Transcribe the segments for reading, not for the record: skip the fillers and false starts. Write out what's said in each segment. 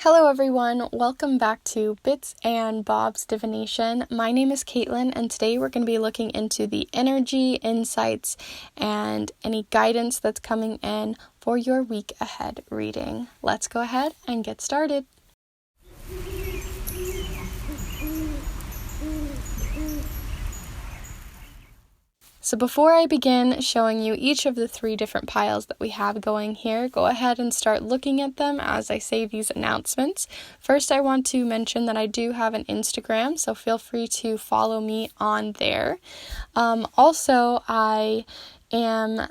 Hello everyone, welcome back to Bits and Bob's Divination. My name is Caitlin and today we're going to be looking into the energy, insights, and any guidance that's coming in for your week ahead reading. Let's go ahead and get started. So before I begin showing you each of the 3 different piles that we have going here, go ahead and start looking at them as I say these announcements. First, I want to mention that I do have an Instagram, so feel free to follow me on there. Also, I am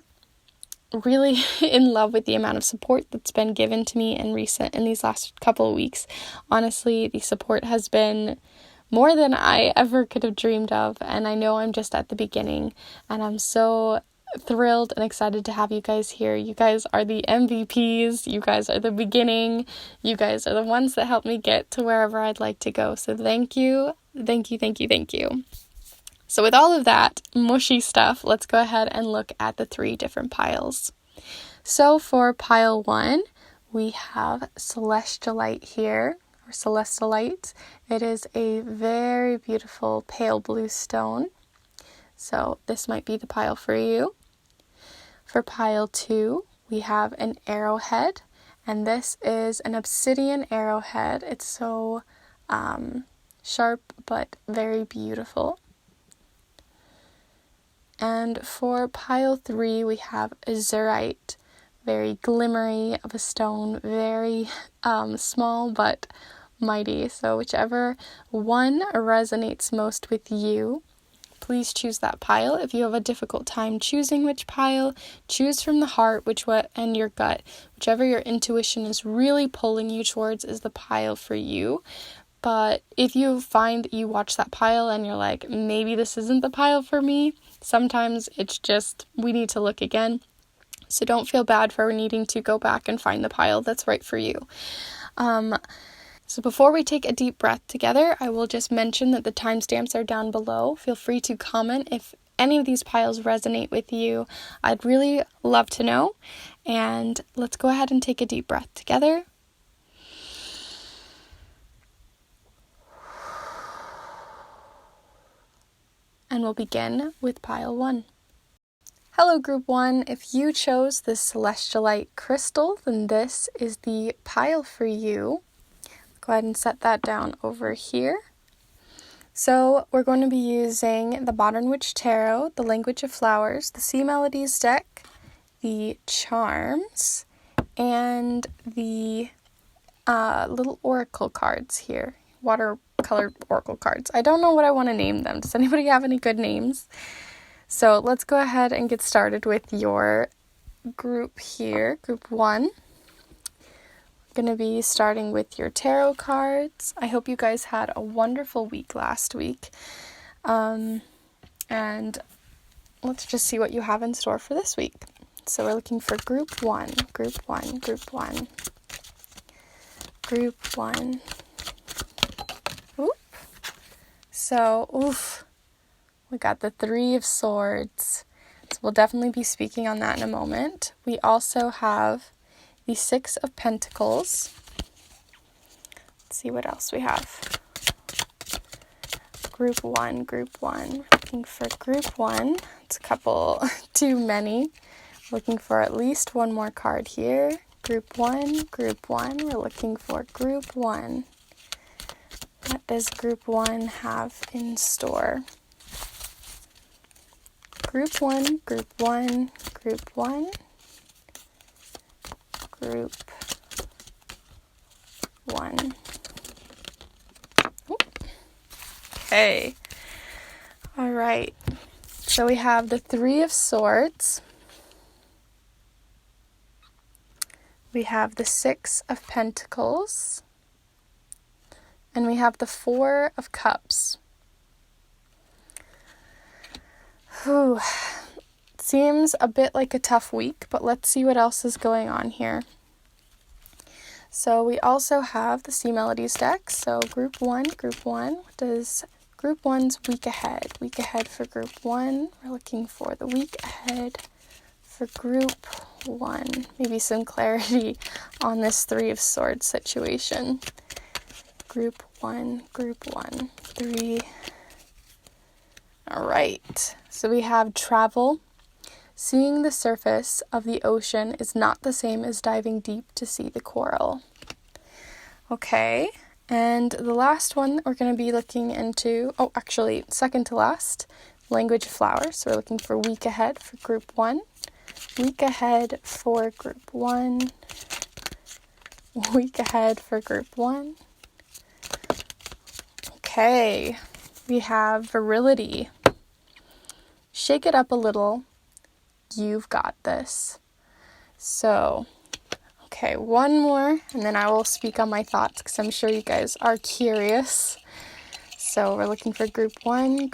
really in love with the amount of support that's been given to me in these last couple of weeks. Honestly, the support has been more than I ever could have dreamed of, and I know I'm just at the beginning, and I'm so thrilled and excited to have you guys here. You guys are the MVPs, you guys are the beginning, you guys are the ones that help me get to wherever I'd like to go, so thank you, thank you, thank you, thank you. So with all of that mushy stuff, let's go ahead and look at the 3 different piles. So for pile 1, we have Celestite here, or Celestite. It is a very beautiful pale blue stone. So this might be the pile for you. For pile 2, we have an arrowhead, and this is an obsidian arrowhead. It's so sharp but very beautiful. And for pile 3, we have Azurite, very glimmery of a stone, very small but mighty. So whichever one resonates most with you, please choose that pile. If you have a difficult time choosing which pile, choose from the heart and your gut. Whichever your intuition is really pulling you towards is the pile for you. But if you find that you watch that pile and you're like, maybe this isn't the pile for me, sometimes it's just, we need to look again. So don't feel bad for needing to go back and find the pile that's right for you. So before we take a deep breath together, I will just mention that the timestamps are down below. Feel free to comment if any of these piles resonate with you. I'd really love to know. And let's go ahead and take a deep breath together. And we'll begin with pile 1. Hello group 1, if you chose the Celestite crystal, then this is the pile for you. Go ahead and set that down over here. So we're going to be using the Modern Witch Tarot, the Language of Flowers, the Sea Melodies deck, the Charms, and the little oracle cards here, watercolored oracle cards. I don't know what I want to name them. Does anybody have any good names? So let's go ahead and get started with your group here, group 1. Going to be starting with your tarot cards. I hope you guys had a wonderful week last week. And let's just see what you have in store for this week. So we're looking for group 1, group 1, group 1, group 1. Oop. So, we got the 3 of Swords. So we'll definitely be speaking on that in a moment. We also have the 6 of Pentacles. Let's see what else we have. Group 1, group 1. Looking for group 1. It's a couple too many. Looking for at least one more card here. Group 1, group 1. We're looking for group 1. What does group 1 have in store? Group 1, group 1, group 1. Group 1. Okay. All right. So we have the 3 of Swords. We have the 6 of Pentacles. And we have the 4 of Cups. Whew. Seems a bit like a tough week, but let's see what else is going on here. So we also have the Sea Melodies deck. So group 1, what does group 1's week ahead? Week ahead for group 1. We're looking for the week ahead for group 1. Maybe some clarity on this Three of Swords situation. Group 1, 3. All right, so we have travel. Seeing the surface of the ocean is not the same as diving deep to see the coral. Okay, and the last one that we're going to be looking into, second to last, language of flowers. So we're looking for week ahead for group 1, week ahead for group 1, week ahead for group 1. Okay, we have virility. Shake it up a little. You've got this. So, okay, one more, and then I will speak on my thoughts because I'm sure you guys are curious. So we're looking for group 1,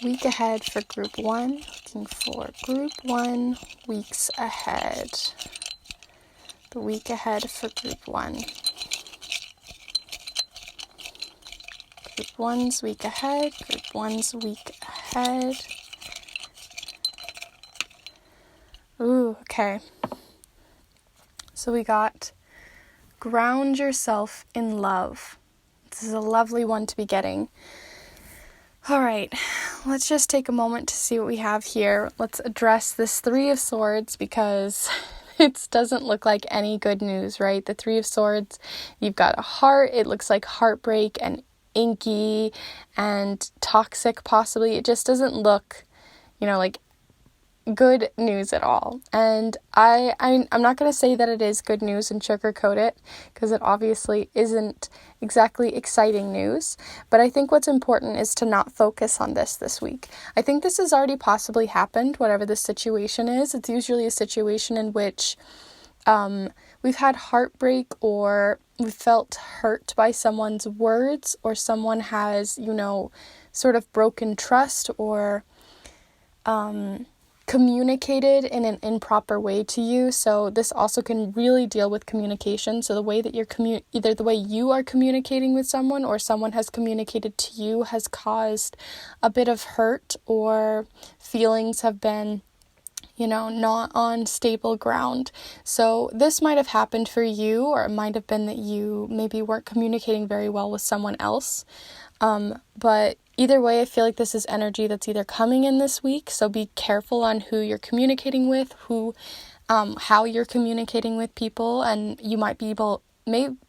week ahead for group 1, looking for group 1, weeks ahead. The week ahead for group 1. Group 1's week ahead, group 1's week ahead. Ooh, okay. So we got ground yourself in love. This is a lovely one to be getting. All right, let's just take a moment to see what we have here. Let's address this Three of Swords because it doesn't look like any good news, right? The Three of Swords, you've got a heart. It looks like heartbreak and inky and toxic possibly. It just doesn't look, like good news at all. And I'm not going to say that it is good news and sugarcoat it because it obviously isn't exactly exciting news. But I think what's important is to not focus on this week. I think this has already possibly happened, whatever the situation is. It's usually a situation in which we've had heartbreak or we felt hurt by someone's words or someone has, sort of broken trust or communicated in an improper way to you. So this also can really deal with communication. So the way that you're either the way you are communicating with someone or someone has communicated to you has caused a bit of hurt or feelings have been not on stable ground. So this might have happened for you, or it might have been that you maybe weren't communicating very well with someone else. But either way, I feel like this is energy that's either coming in this week. So be careful on who you're communicating with, how you're communicating with people, and you might be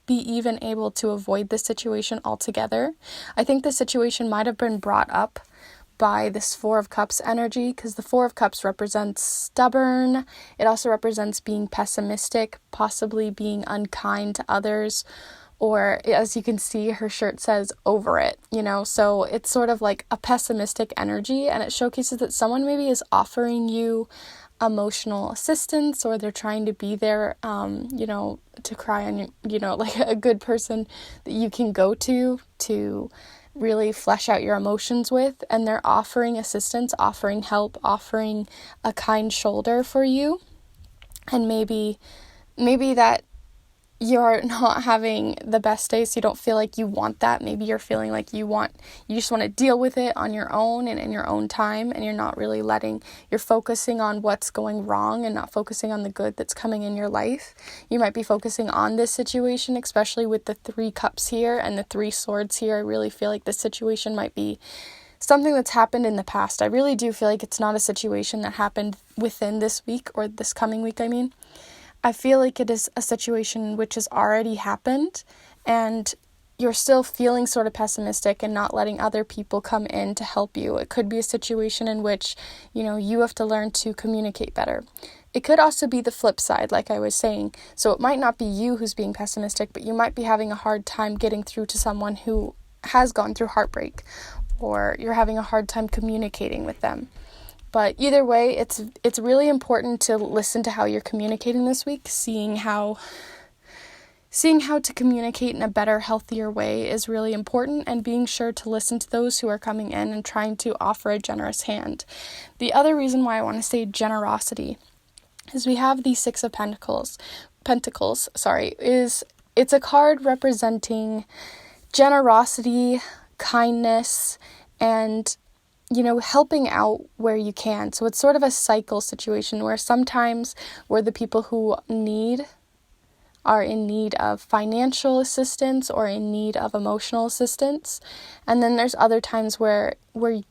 even able to avoid this situation altogether. I think the situation might have been brought up by this Four of Cups energy because the Four of Cups represents stubborn. It also represents being pessimistic, possibly being unkind to others, or as you can see, her shirt says over it, so it's sort of like a pessimistic energy, and it showcases that someone maybe is offering you emotional assistance, or they're trying to be there, to cry on you, like a good person that you can go to really flesh out your emotions with, and they're offering assistance, offering help, offering a kind shoulder for you. And maybe that you're not having the best day, so you don't feel like you want that. Maybe you're feeling like you just want to deal with it on your own and in your own time, and you're not really you're focusing on what's going wrong and not focusing on the good that's coming in your life. You might be focusing on this situation, especially with the 3 cups here and the 3 swords here. I really feel like this situation might be something that's happened in the past. I really do feel like it's not a situation that happened within this week or this coming week, I feel like it is a situation which has already happened, and you're still feeling sort of pessimistic and not letting other people come in to help you. It could be a situation in which, you have to learn to communicate better. It could also be the flip side, like I was saying. So it might not be you who's being pessimistic, but you might be having a hard time getting through to someone who has gone through heartbreak, or you're having a hard time communicating with them. But either way, it's really important to listen to how you're communicating this week. Seeing how to communicate in a better, healthier way is really important, and being sure to listen to those who are coming in and trying to offer a generous hand. The other reason why I want to say generosity is we have the Six of Pentacles, it's a card representing generosity, kindness, and helping out where you can. So it's sort of a cycle situation where sometimes we're the people who are in need of financial assistance or in need of emotional assistance. And then there's other times where we're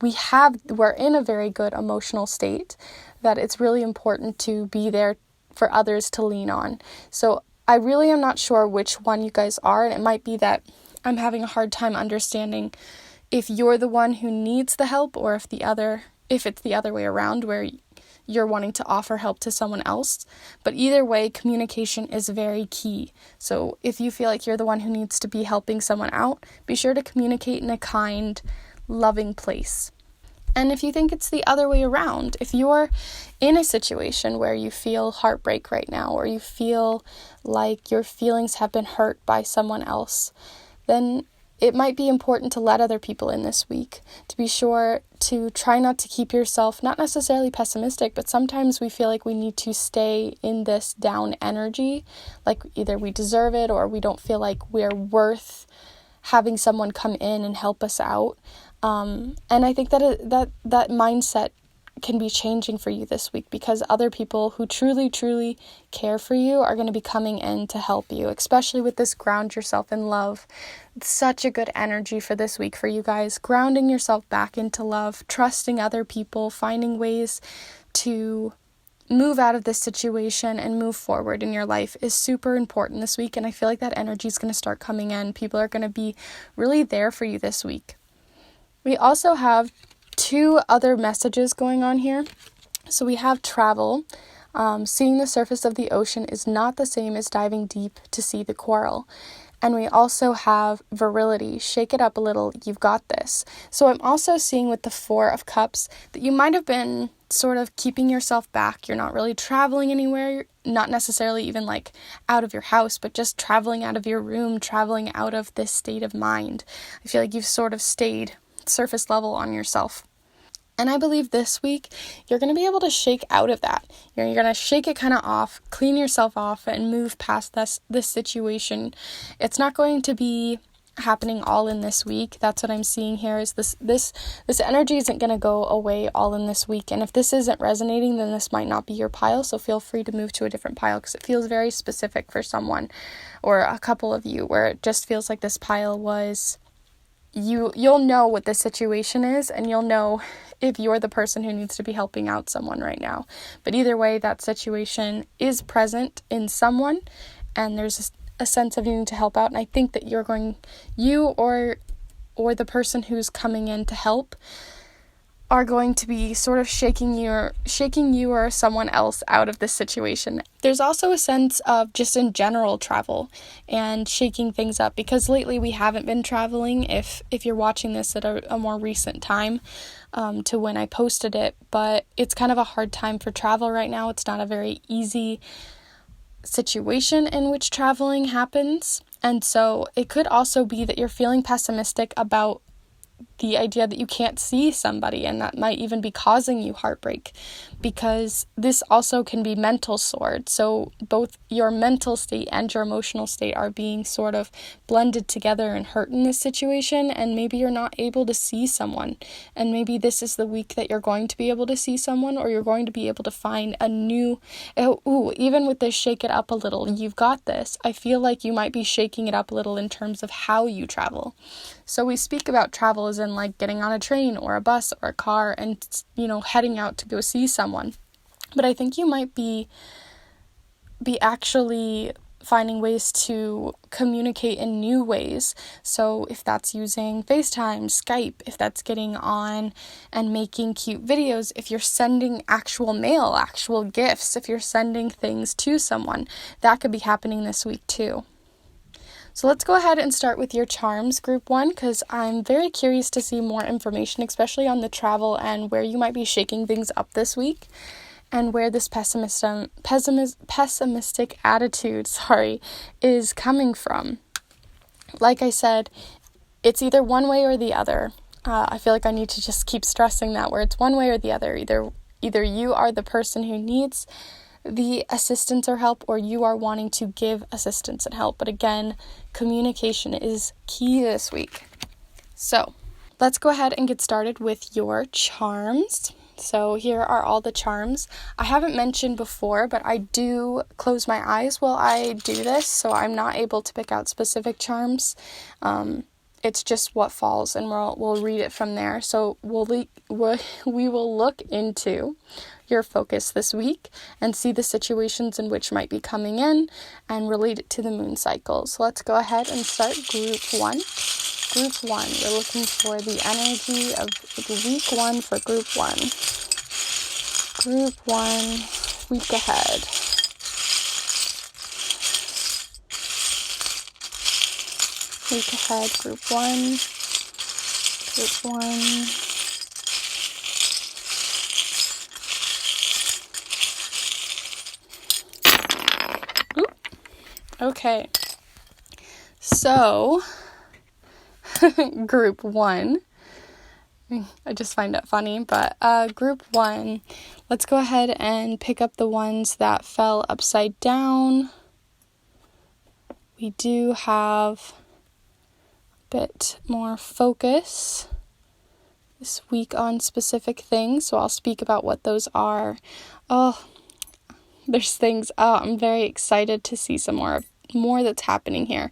in a very good emotional state, that it's really important to be there for others to lean on. So I really am not sure which one you guys are, and it might be that I'm having a hard time understanding if you're the one who needs the help, or if it's the other way around, where you're wanting to offer help to someone else. But either way, communication is very key. So if you feel like you're the one who needs to be helping someone out, be sure to communicate in a kind, loving place. And if you think it's the other way around, if you're in a situation where you feel heartbreak right now, or you feel like your feelings have been hurt by someone else, then it might be important to let other people in this week, to be sure to try not to keep yourself, not necessarily pessimistic, but sometimes we feel like we need to stay in this down energy, like either we deserve it or we don't feel like we're worth having someone come in and help us out. And I think that mindset can be changing for you this week, because other people who truly, truly care for you are going to be coming in to help you, especially with this ground yourself in love. It's such a good energy for this week for you guys. Grounding yourself back into love, trusting other people, finding ways to move out of this situation and move forward in your life is super important this week. And I feel like that energy is going to start coming in. People are going to be really there for you this week. We also have 2 other messages going on here. So we have travel. Seeing the surface of the ocean is not the same as diving deep to see the coral. And we also have virility. Shake it up a little. You've got this. So I'm also seeing with the 4 of Cups that you might have been sort of keeping yourself back. You're not really traveling anywhere. Not necessarily even like out of your house, but just traveling out of your room, traveling out of this state of mind. I feel like you've sort of stayed surface level on yourself. And I believe this week, you're going to be able to shake out of that. You're going to shake it kind of off, clean yourself off, and move past this situation. It's not going to be happening all in this week. That's what I'm seeing here, is this energy isn't going to go away all in this week. And if this isn't resonating, then this might not be your pile. So feel free to move to a different pile, because it feels very specific for someone or a couple of you, where it just feels like this pile was... You'll know what the situation is, and you'll know if you're the person who needs to be helping out someone right now. But either way, that situation is present in someone, and there's a sense of needing to help out. And I think that you or the person who's coming in to help are going to be sort of shaking you or someone else out of this situation. There's also a sense of just in general travel and shaking things up, because lately we haven't been traveling, if you're watching this at a more recent time to when I posted it, but it's kind of a hard time for travel right now. It's not a very easy situation in which traveling happens, and so it could also be that you're feeling pessimistic about the idea that you can't see somebody, and that might even be causing you heartbreak, because this also can be mental sword. So both your mental state and your emotional state are being sort of blended together and hurt in this situation, and maybe you're not able to see someone, and maybe this is the week that you're going to be able to see someone, or you're going to be able to find a new, even with this shake it up a little, you've got this. I feel like you might be shaking it up a little in terms of how you travel. So we speak about travel as in like getting on a train or a bus or a car and, heading out to go see someone. But I think you might be actually finding ways to communicate in new ways. So if that's using FaceTime, Skype, if that's getting on and making cute videos, if you're sending actual mail, actual gifts, if you're sending things to someone, that could be happening this week too. So let's go ahead and start with your charms, group 1, because I'm very curious to see more information, especially on the travel and where you might be shaking things up this week, and where this pessimistic attitude, is coming from. Like I said, it's either one way or the other. I feel like I need to just keep stressing that, where it's one way or the other. Either you are the person who needs the assistance or help, or you are wanting to give assistance and help. But again, communication is key this week. So let's go ahead and get started with your charms. So here are all the charms. I haven't mentioned before, but I do close my eyes while I do this, so I'm not able to pick out specific charms. It's just what falls, and we'll read it from there. So we will look into your focus this week and see the situations in which might be coming in and relate it to the moon cycle. So let's go ahead and start group 1. Group 1, we're looking for the energy of week 1 for group 1. Group 1, week ahead. Week ahead, group 1. Group 1. Oop. Okay. So, group 1, I just find it funny, but group 1, let's go ahead and pick up the ones that fell upside down. We do have a bit more focus this week on specific things, so I'll speak about what those are. There's things, I'm very excited to see some more that's happening here.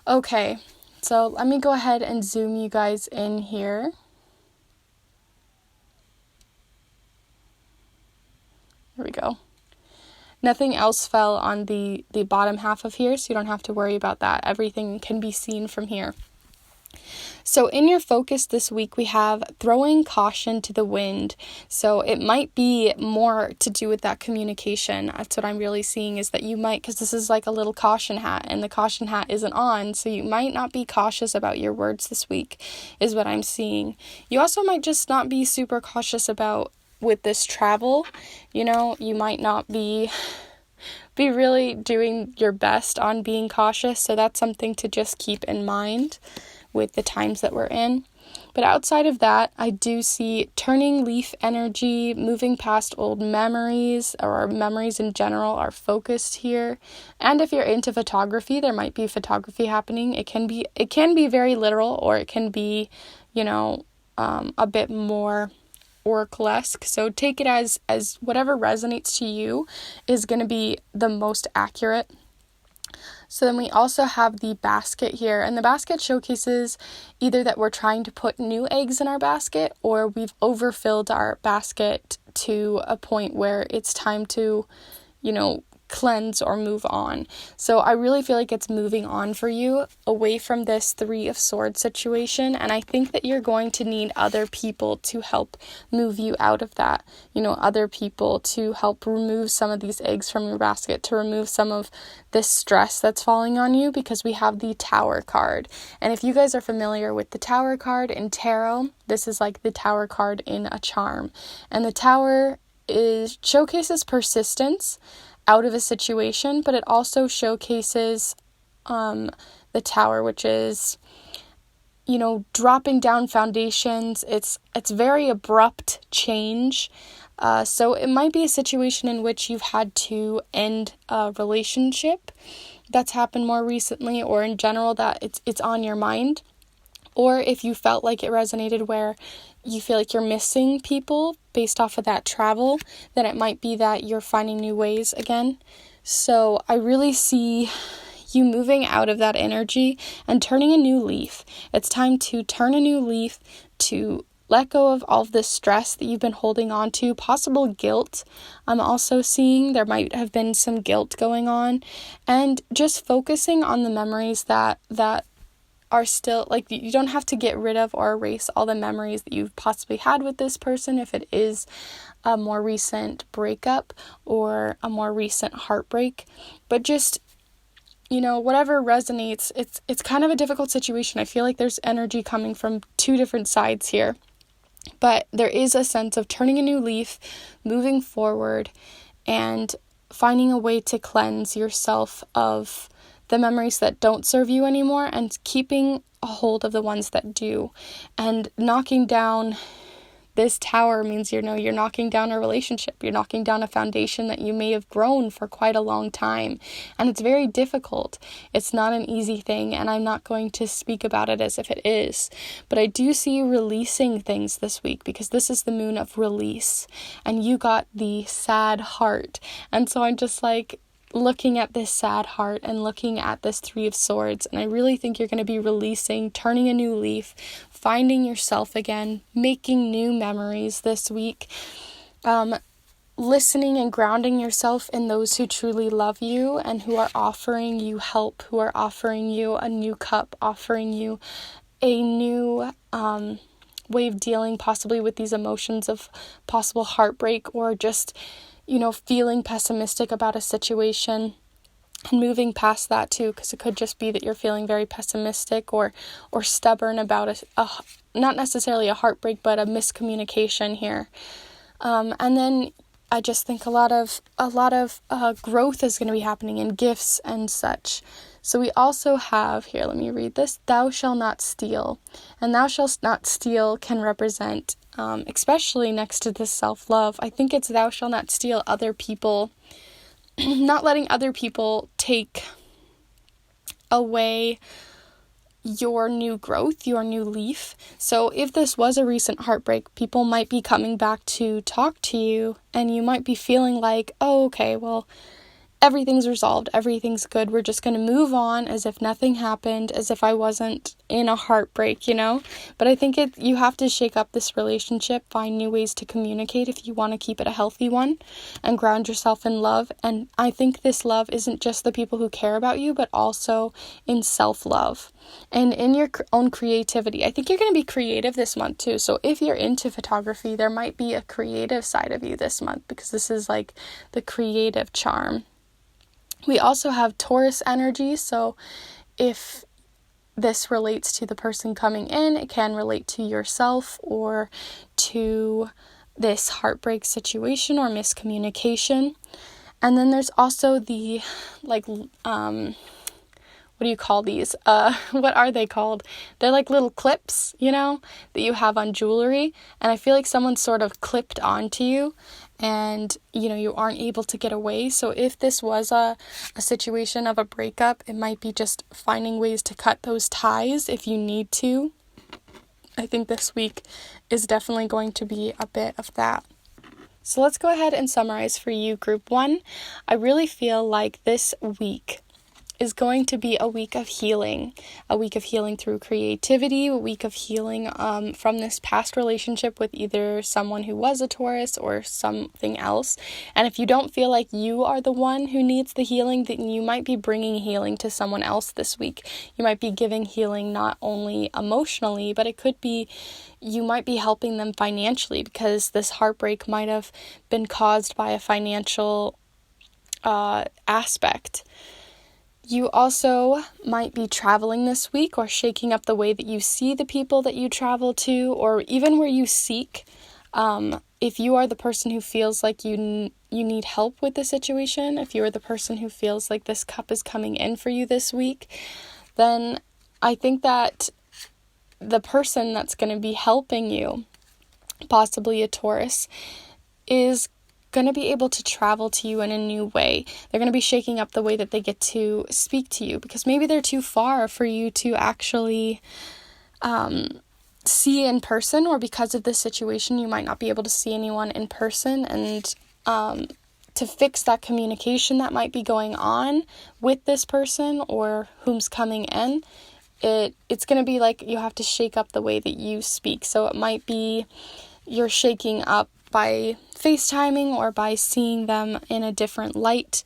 Okay. So let me go ahead and zoom you guys in here. There we go. Nothing else fell on the bottom half of here, so you don't have to worry about that. Everything can be seen from here. So in your focus this week, we have throwing caution to the wind. So it might be more to do with that communication. That's what I'm really seeing, is that you might, because this is like a little caution hat and the caution hat isn't on. So you might not be cautious about your words this week is what I'm seeing. You also might just not be super cautious about with this travel. You know, you might not be really doing your best on being cautious. So that's something to just keep in mind with the times that we're in. But outside of that, I do see turning leaf energy, moving past old memories, or memories in general are focused here. And if you're into photography, there might be photography happening. It can be very literal, or it can be, a bit more oracle-esque. So take it as whatever resonates to you is going to be the most accurate. So then we also have the basket here, and the basket showcases either that we're trying to put new eggs in our basket, or we've overfilled our basket to a point where it's time to, cleanse or move on. So I really feel like it's moving on for you away from this 3 of Swords situation, and I think that you're going to need other people to help move you out of that. Other people to help remove some of these eggs from your basket, to remove some of this stress that's falling on you, because we have the Tower card. And if you guys are familiar with the Tower card in tarot, this is like the Tower card in a charm. And the Tower showcases persistence out of a situation, but it also showcases the Tower, which is, dropping down foundations. It's very abrupt change. So it might be a situation in which you've had to end a relationship that's happened more recently, or in general that it's on your mind. Or if you felt like it resonated where you feel like you're missing people based off of that travel, then it might be that you're finding new ways again. So I really see you moving out of that energy and turning a new leaf. It's time to turn a new leaf, to let go of all of this stress that you've been holding on to, possible guilt. I'm also seeing there might have been some guilt going on, and just focusing on the memories that are still, like, you don't have to get rid of or erase all the memories that you've possibly had with this person if it is a more recent breakup or a more recent heartbreak, but just, whatever resonates. It's kind of a difficult situation. I feel like there's energy coming from 2 different sides here, but there is a sense of turning a new leaf, moving forward, and finding a way to cleanse yourself of the memories that don't serve you anymore, and keeping a hold of the ones that do, and knocking down this tower means, you're knocking down a relationship. You're knocking down a foundation that you may have grown for quite a long time. And it's very difficult. It's not an easy thing, and I'm not going to speak about it as if it is. But I do see you releasing things this week, because this is the moon of release. And you got the sad heart. And so I'm just like looking at this sad heart and looking at this 3 of Swords, and I really think you're going to be releasing, turning a new leaf, finding yourself again, making new memories this week, listening and grounding yourself in those who truly love you and who are offering you help, who are offering you a new cup, offering you a new way of dealing possibly with these emotions of possible heartbreak, or just feeling pessimistic about a situation, and moving past that too, because it could just be that you're feeling very pessimistic or stubborn about a not necessarily a heartbreak, but a miscommunication here. And then I just think a lot of growth is going to be happening in gifts and such. So we also have here, let me read this, thou shalt not steal. And thou shalt not steal can represent, especially next to this self-love, I think it's thou shalt not steal other people, not letting other people take away your new growth, your new leaf. So if this was a recent heartbreak, people might be coming back to talk to you, and you might be feeling like, oh, okay, well, everything's resolved, everything's good, we're just going to move on as if nothing happened, as if I wasn't in a heartbreak, But I think you have to shake up this relationship, find new ways to communicate if you want to keep it a healthy one, and ground yourself in love. And I think this love isn't just the people who care about you, but also in self-love and in your own creativity. I think you're going to be creative this month too. So if you're into photography, there might be a creative side of you this month, because this is like the creative charm. We also have Taurus energy, so if this relates to the person coming in, it can relate to yourself or to this heartbreak situation or miscommunication. And then there's also the, what do you call these? What are they called? They're like little clips, that you have on jewelry. And I feel like someone sort of clipped onto you, and, you aren't able to get away. So if this was a situation of a breakup, it might be just finding ways to cut those ties if you need to. I think this week is definitely going to be a bit of that. So let's go ahead and summarize for you, Group 1. I really feel like this week is going to be a week of healing through creativity, a week of healing from this past relationship with either someone who was a Taurus or something else. And if you don't feel like you are the one who needs the healing, then you might be bringing healing to someone else this week. You might be giving healing not only emotionally, but it could be you might be helping them financially, because this heartbreak might have been caused by a financial aspect. You also might be traveling this week, or shaking up the way that you see the people that you travel to, or even where you seek. If you are the person who feels like you need help with the situation, if you are the person who feels like this cup is coming in for you this week, then I think that the person that's going to be helping you, possibly a Taurus, is going to be able to travel to you in a new way. They're going to be shaking up the way that they get to speak to you, because maybe they're too far for you to actually see in person, or because of this situation you might not be able to see anyone in person, and to fix that communication that might be going on with this person or whom's coming in, it's going to be like you have to shake up the way that you speak. So it might be you're shaking up by FaceTiming or by seeing them in a different light.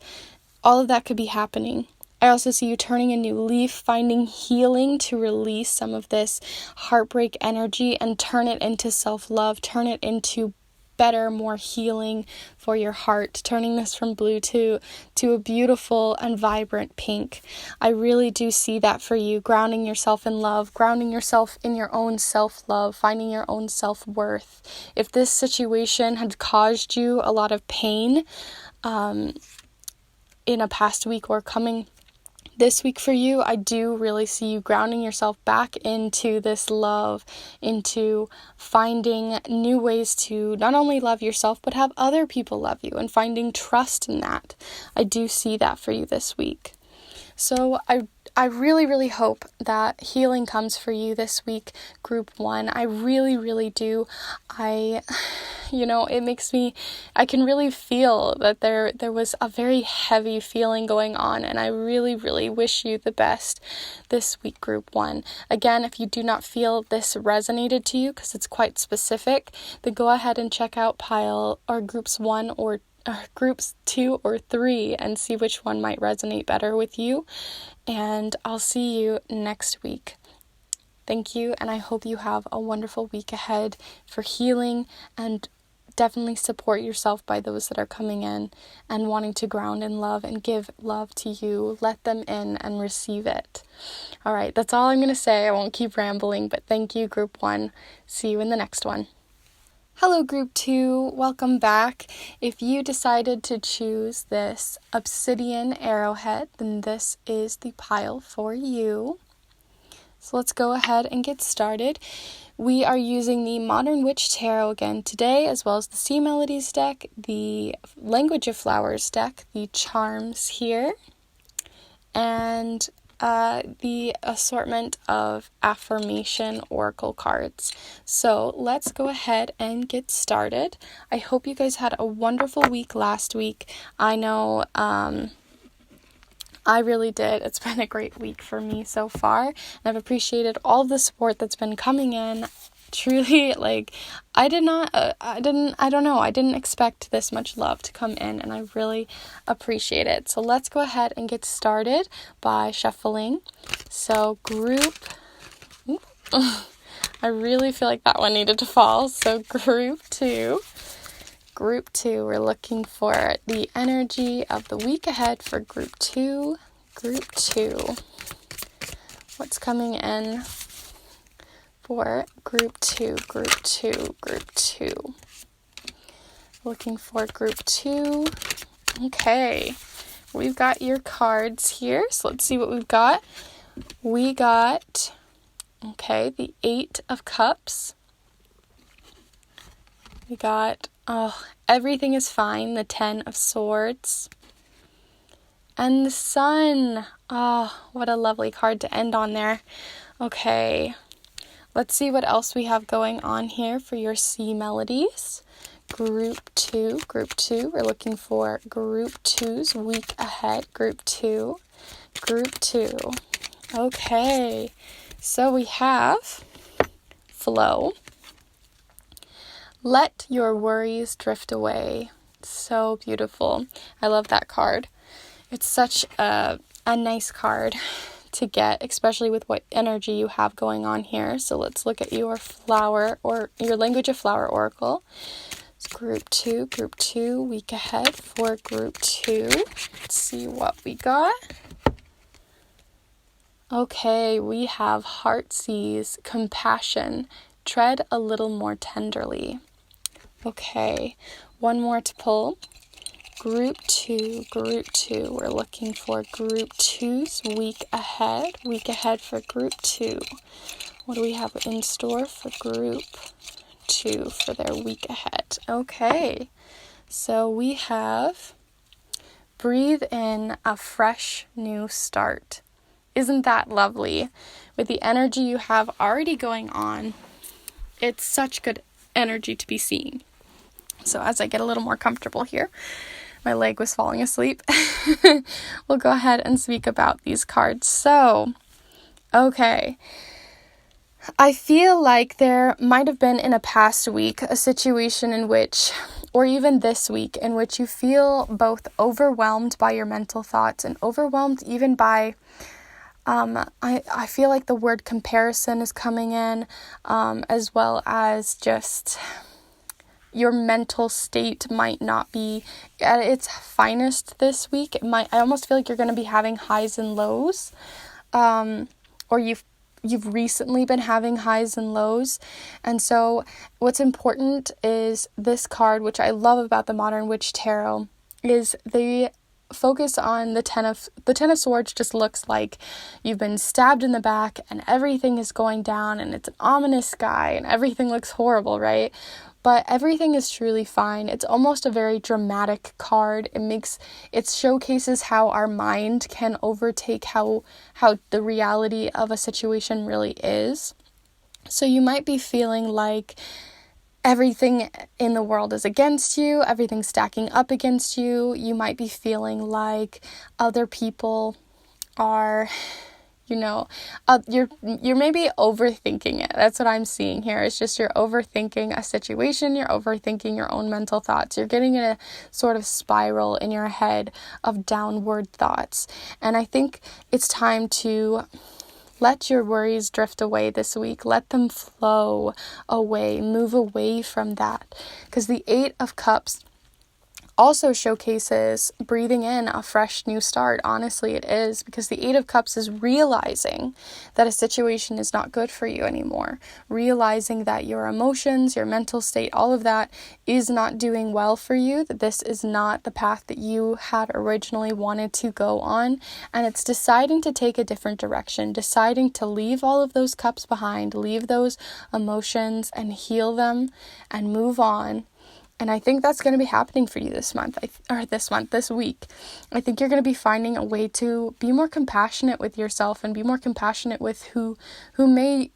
All of that could be happening. I also see you turning a new leaf, finding healing to release some of this heartbreak energy and turn it into self-love, turn it into better, more healing for your heart, turning this from blue to a beautiful and vibrant pink. I really do see that for you, grounding yourself in love, grounding yourself in your own self-love, finding your own self-worth. If this situation had caused you a lot of pain in a past week or coming, This week for you, I do really see you grounding yourself back into this love, into finding new ways to not only love yourself, but have other people love you and finding trust in that. I do see that for you this week. So I really, really hope that healing comes for you this week, group 1. I really, really do. It makes me, I can really feel that there was a very heavy feeling going on, and I really, really wish you the best this week, group 1. Again, if you do not feel this resonated to you, because it's quite specific, then go ahead and check out groups 1 or groups 2 or 3 and see which one might resonate better with you. And I'll see you next week. Thank you, and I hope you have a wonderful week ahead for healing, and definitely support yourself by those that are coming in and wanting to ground in love and give love to you. Let them in and receive it. All right, that's all I'm going to say. I won't keep rambling, but thank you, group 1. See you in the next one. Hello, group 2. Welcome back. If you decided to choose this Obsidian Arrowhead, then this is the pile for you. So let's go ahead and get started. We are using the Modern Witch Tarot again today, as well as the Sea Melodies deck, the Language of Flowers deck, the Charms here, and the assortment of affirmation oracle cards. So let's go ahead and get started. I hope you guys had a wonderful week last week. I know I really did. It's been a great week for me so far, and I've appreciated all of the support that's been coming in. Truly, I didn't expect this much love to come in, and I really appreciate it. So let's go ahead and get started by shuffling. So I really feel like that one needed to fall. So group 2, we're looking for the energy of the week ahead for group 2. What's coming in for group 2? Looking for group 2. Okay, we've got your cards here, so let's see what we've got. We got, the 8 of Cups. We got, everything is fine, the 10 of Swords. And the Sun. What a lovely card to end on there. Okay, let's see what else we have going on here for your Sea Melodies. Group 2. We're looking for group 2's week ahead. Group 2. Okay, so we have Flow. Let your worries drift away. So beautiful. I love that card. It's such a nice card to get, especially with what energy you have going on here. So let's look at your flower or your Language of Flower oracle. It's group 2, week ahead for group 2. Let's see what we got. Okay, we have Heartsease, compassion, tread a little more tenderly. Okay, one more to pull. Group 2, we're looking for group 2's week ahead for group 2. What do we have in store for group 2 for their week ahead? Okay, so we have breathe in a fresh new start. Isn't that lovely? With the energy you have already going on, it's such good energy to be seeing. So as I get a little more comfortable here, my leg was falling asleep. We'll go ahead and speak about these cards. So, okay. I feel like there might have been in a past week a situation in which, or even this week, in which you feel both overwhelmed by your mental thoughts and overwhelmed even by, I feel like the word comparison is coming in, as well as just your mental state might not be at its finest this week. I almost feel like you're going to be having highs and lows, or you've recently been having highs and lows. And so what's important is this card, which I love about the Modern Witch Tarot, is the focus on the Ten of Swords. Just looks like you've been stabbed in the back and everything is going down and it's an ominous sky and everything looks horrible, right? But everything is truly fine. It's almost a very dramatic card. It showcases how our mind can overtake how the reality of a situation really is. So you might be feeling like everything in the world is against you, everything's stacking up against you. You might be feeling like other people are, you're maybe overthinking it. That's what I'm seeing here. It's just you're overthinking a situation, you're overthinking your own mental thoughts. You're getting in a sort of spiral in your head of downward thoughts. And I think it's time to let your worries drift away this week. Let them flow away. Move away from that. Because the 8 of Cups also showcases breathing in a fresh new start. Honestly, it is, because the 8 of Cups is realizing that a situation is not good for you anymore. Realizing that your emotions, your mental state, all of that is not doing well for you, that this is not the path that you had originally wanted to go on, and it's deciding to take a different direction, deciding to leave all of those cups behind, leave those emotions and heal them and move on. And I think that's going to be happening for you this week. I think you're going to be finding a way to be more compassionate with yourself and be more compassionate with who maybe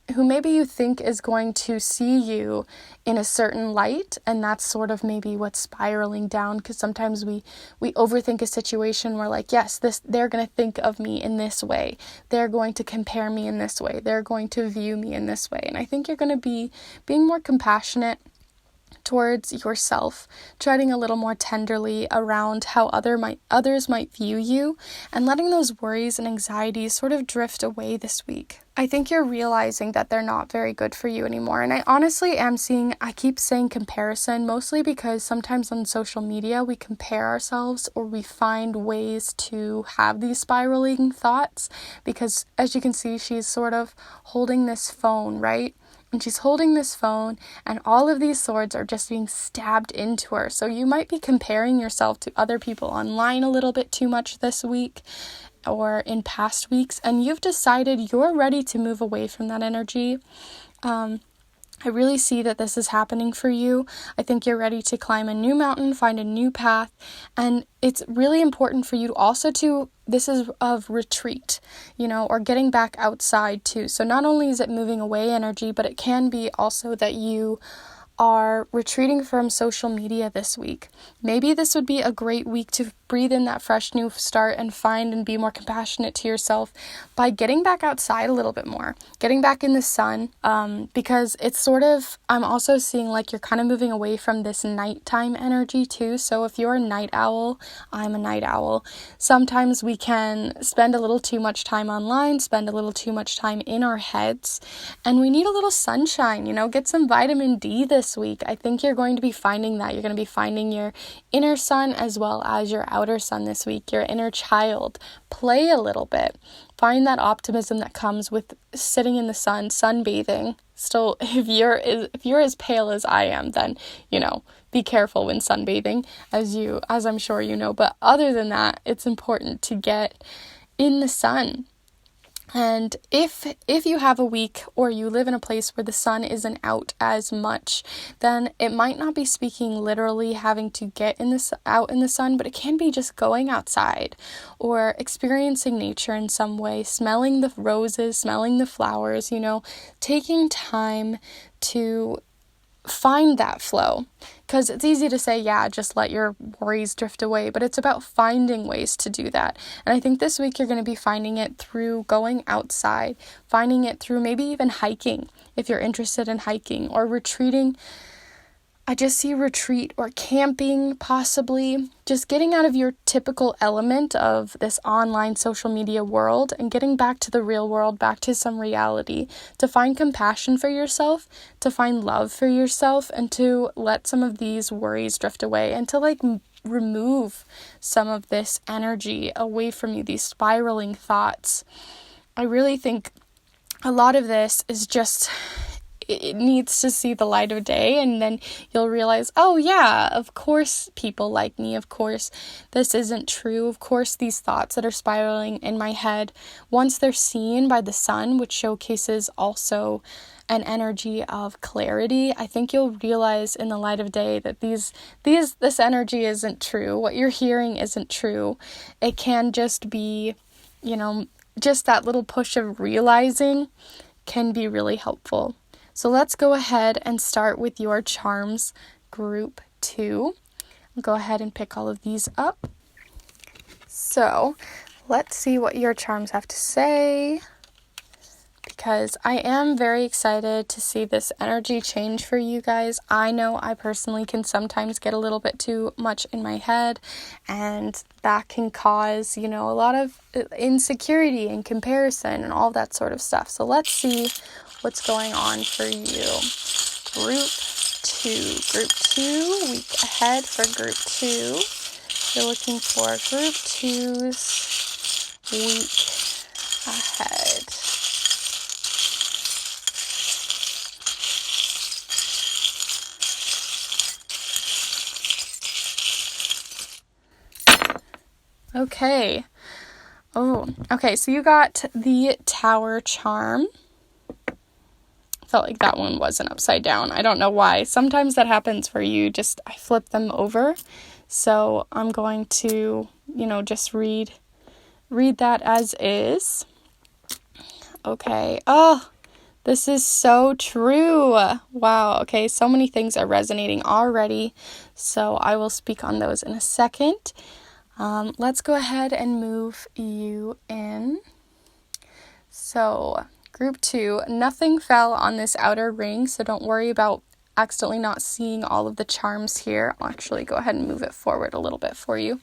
you think is going to see you in a certain light. And that's sort of maybe what's spiraling down, because sometimes we overthink a situation. We're like, yes, they're going to think of me in this way. They're going to compare me in this way. They're going to view me in this way. And I think you're going to be being more compassionate towards yourself, treading a little more tenderly around how others might view you, and letting those worries and anxieties sort of drift away this week. I think you're realizing that they're not very good for you anymore. And I honestly I keep saying comparison, mostly because sometimes on social media we compare ourselves, or we find ways to have these spiraling thoughts, because as you can see, she's sort of holding this phone, right? And she's holding this phone, and all of these swords are just being stabbed into her. So you might be comparing yourself to other people online a little bit too much this week or in past weeks, and you've decided you're ready to move away from that energy. I really see that this is happening for you. I think you're ready to climb a new mountain, find a new path, and it's really important for you this is of retreat, or getting back outside too. So not only is it moving away energy, but it can be also that you are retreating from social media this week. Maybe this would be a great week to breathe in that fresh new start and find and be more compassionate to yourself by getting back outside a little bit more, getting back in the sun, because it's sort of, I'm also seeing like you're kind of moving away from this nighttime energy too. So if you're a night owl, I'm a night owl, sometimes we can spend a little too much time online, spend a little too much time in our heads, and we need a little sunshine, get some vitamin D this week. I think you're going to be finding that. You're going to be finding your inner sun as well as your outer sun this week, your inner child. Play a little bit. Find that optimism that comes with sitting in the sun, sunbathing. Still, if you're as pale as I am, then, be careful when sunbathing, as I'm sure you know. But other than that, it's important to get in the sun. And if you have a week or you live in a place where the sun isn't out as much, then it might not be speaking literally having to get out in the sun, but it can be just going outside or experiencing nature in some way, smelling the roses, smelling the flowers, taking time to find that flow. Because it's easy to say, just let your worries drift away, but it's about finding ways to do that. And I think this week you're going to be finding it through going outside, finding it through maybe even hiking, if you're interested in hiking, or retreating. I just see retreat or camping, possibly just getting out of your typical element of this online social media world and getting back to the real world, back to some reality, to find compassion for yourself, to find love for yourself, and to let some of these worries drift away, and to remove some of this energy away from you, these spiraling thoughts. I really think a lot of this is just it needs to see the light of day, and then you'll realize, oh yeah, of course people like me, of course this isn't true, of course these thoughts that are spiraling in my head, once they're seen by the sun, which showcases also an energy of clarity, I think you'll realize in the light of day that this energy isn't true. What you're hearing isn't true. It can just be, just that little push of realizing can be really helpful. So let's go ahead and start with your charms group 2. I'll go ahead and pick all of these up. So let's see what your charms have to say, because I am very excited to see this energy change for you guys. I know I personally can sometimes get a little bit too much in my head, and that can cause, a lot of insecurity and comparison and all that sort of stuff. So let's see what's going on for you. Group 2, week ahead for group 2. You're looking for group 2's week ahead. Okay, so you got the Tower charm. Felt like that one wasn't upside down. I don't know why. Sometimes that happens where I flip them over. So I'm going to, just read that as is. Okay. Oh, this is so true. Wow. Okay, so many things are resonating already. So I will speak on those in a second. Let's go ahead and move you in. So, group 2, nothing fell on this outer ring, so don't worry about accidentally not seeing all of the charms here. I'll actually go ahead and move it forward a little bit for you.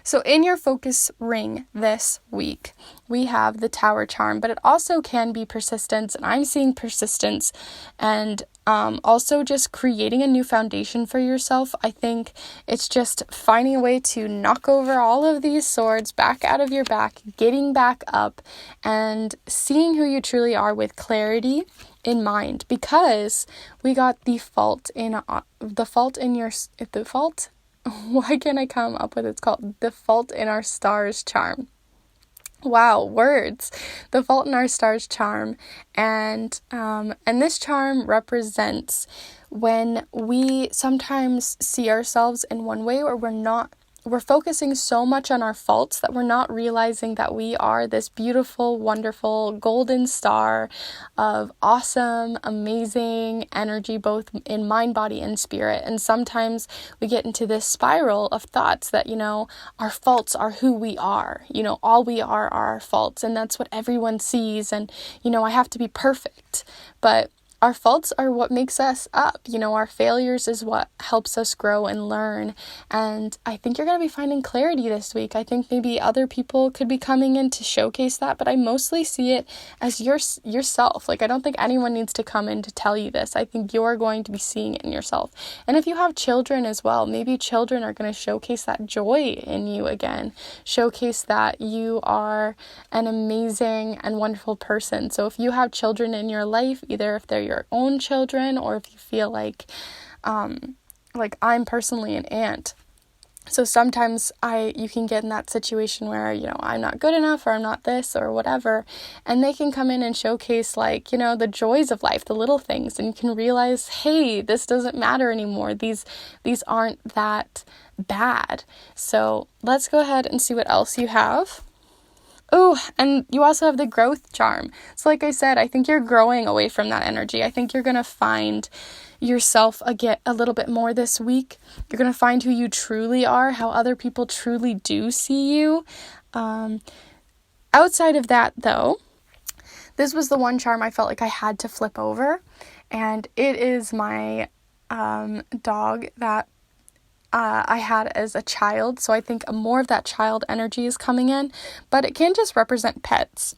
So in your focus ring this week, we have the Tower charm, but it also can be persistence, and I'm seeing persistence and also just creating a new foundation for yourself. I think it's just finding a way to knock over all of these swords back out of your back, getting back up, and seeing who you truly are with clarity in mind, because we got the fault in why can't I come up with it's called the Fault in Our Stars charm. Wow, words. The Fault in Our Stars charm, and this charm represents when we sometimes see ourselves in one way, or we're focusing so much on our faults that we're not realizing that we are this beautiful, wonderful golden star of awesome, amazing energy, both in mind, body, and spirit. And sometimes we get into this spiral of thoughts that, our faults are who we are. All we are our faults, and that's what everyone sees. And, I have to be perfect. But our faults are what makes us up. Our failures is what helps us grow and learn. And I think you're going to be finding clarity this week. I think maybe other people could be coming in to showcase that, but I mostly see it as yourself. I don't think anyone needs to come in to tell you this. I think you're going to be seeing it in yourself. And if you have children as well, maybe children are going to showcase that joy in you again. Showcase that you are an amazing and wonderful person. So if you have children in your life, either if they're your own children, or if you feel like I'm personally an aunt. So sometimes you can get in that situation where, I'm not good enough, or I'm not this or whatever, and they can come in and showcase the joys of life, the little things, and you can realize, hey, this doesn't matter anymore. These aren't that bad. So let's go ahead and see what else you have. Oh, and you also have the growth charm. So like I said, I think you're growing away from that energy. I think you're going to find yourself a little bit more this week. You're going to find who you truly are, how other people truly do see you. Outside of that, though, this was the one charm I felt like I had to flip over. And it is my dog that I had as a child, so I think more of that child energy is coming in, but it can just represent pets.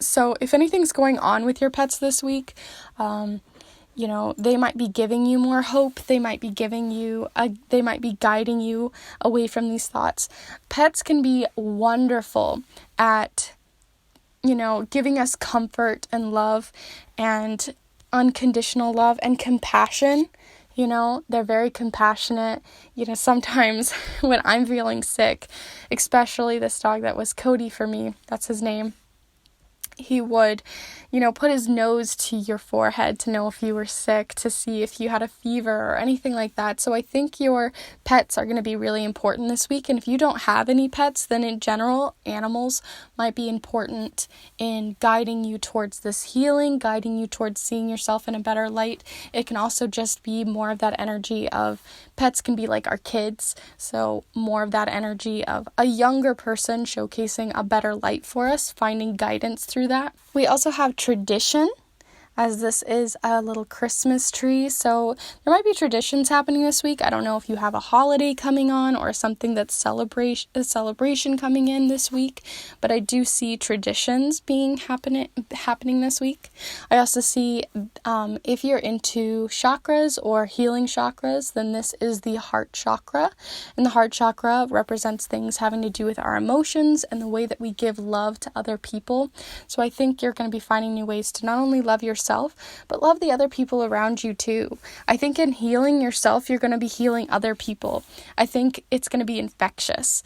So if anything's going on with your pets this week, they might be giving you more hope. They might be guiding you away from these thoughts. Pets can be wonderful at, giving us comfort and love, and unconditional love and compassion. They're very compassionate. Sometimes when I'm feeling sick, especially this dog that was Cody for me, that's his name, he would, put his nose to your forehead to know if you were sick, to see if you had a fever or anything like that. So I think your pets are going to be really important this week. And if you don't have any pets, then in general, animals might be important in guiding you towards this healing, guiding you towards seeing yourself in a better light. It can also just be more of that energy of pets can be like our kids. So more of that energy of a younger person showcasing a better light for us, finding guidance through that. We also have tradition, as this is a little Christmas tree. So there might be traditions happening this week. I don't know if you have a holiday coming on or something that's a celebration coming in this week, but I do see traditions being happening this week. I also see if you're into chakras or healing chakras, then this is the heart chakra. And the heart chakra represents things having to do with our emotions and the way that we give love to other people. So I think you're going to be finding new ways to not only love yourself, but love the other people around you too. I think in healing yourself, you're going to be healing other people. I think it's going to be infectious,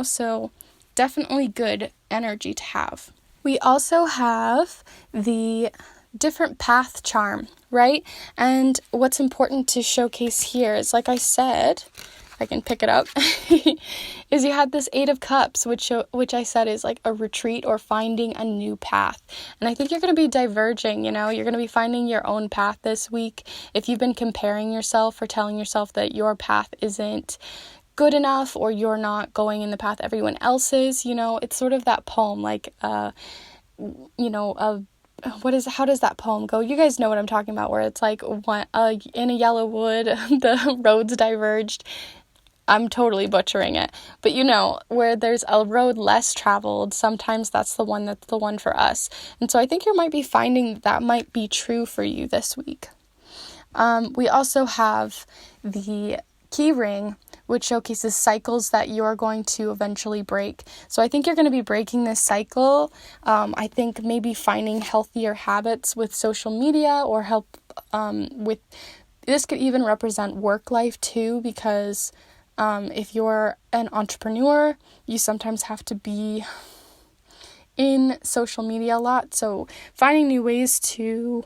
so definitely good energy to have. We also have the different path charm, right? And what's important to showcase here is, like I said, I can pick it up, is you had this 8 of Cups, which I said is like a retreat or finding a new path. And I think you're going to be diverging, you're going to be finding your own path this week. If you've been comparing yourself or telling yourself that your path isn't good enough or you're not going in the path everyone else is, it's sort of that poem, like, how does that poem go? You guys know what I'm talking about, where it's like in a yellow wood, the roads diverged. I'm totally butchering it, but where there's a road less traveled, sometimes that's the one for us. And so I think you might be finding that might be true for you this week. We also have the key ring, which showcases cycles that you're going to eventually break. So I think you're going to be breaking this cycle. I think maybe finding healthier habits with social media or help with, this could even represent work life too, because if you're an entrepreneur, you sometimes have to be in social media a lot. So finding new ways to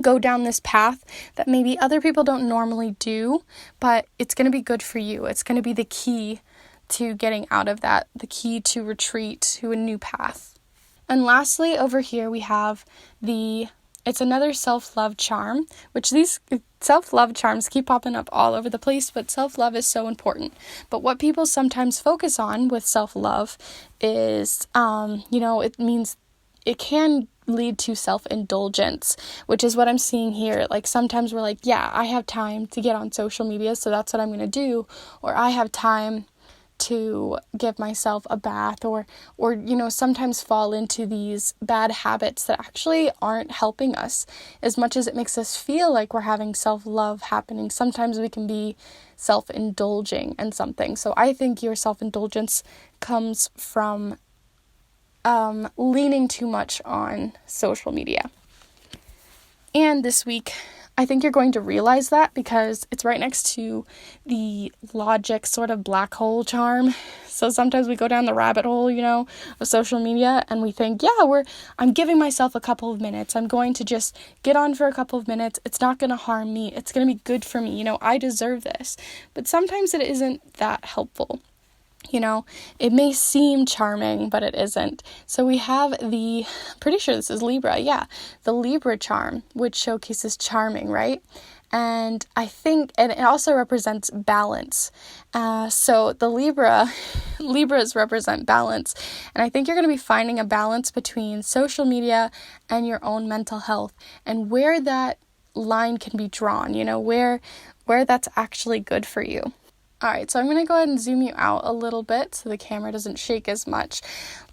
go down this path that maybe other people don't normally do, but it's going to be good for you. It's going to be the key to getting out of that, the key to retreat to a new path. And lastly, over here we have it's another self-love charm, which these self-love charms keep popping up all over the place, but self-love is so important. But what people sometimes focus on with self-love is, it means it can lead to self-indulgence, which is what I'm seeing here. Like sometimes we're like, yeah, I have time to get on social media, so that's what I'm going to do. Or I have time to give myself a bath or sometimes fall into these bad habits that actually aren't helping us. As much as it makes us feel like we're having self-love happening, sometimes we can be self-indulging in something. So I think your self-indulgence comes from leaning too much on social media. And this week, I think you're going to realize that because it's right next to the logic sort of black hole charm. So sometimes we go down the rabbit hole, of social media, and we think, I'm giving myself a couple of minutes. I'm going to just get on for a couple of minutes. It's not going to harm me. It's going to be good for me. I deserve this. But sometimes it isn't that helpful. It may seem charming, but it isn't. So we have pretty sure this is Libra. Yeah, the Libra charm, which showcases charming, right? And I think, and it also represents balance. So the Libras represent balance. And I think you're going to be finding a balance between social media and your own mental health and where that line can be drawn, where that's actually good for you. All right, so I'm going to go ahead and zoom you out a little bit so the camera doesn't shake as much.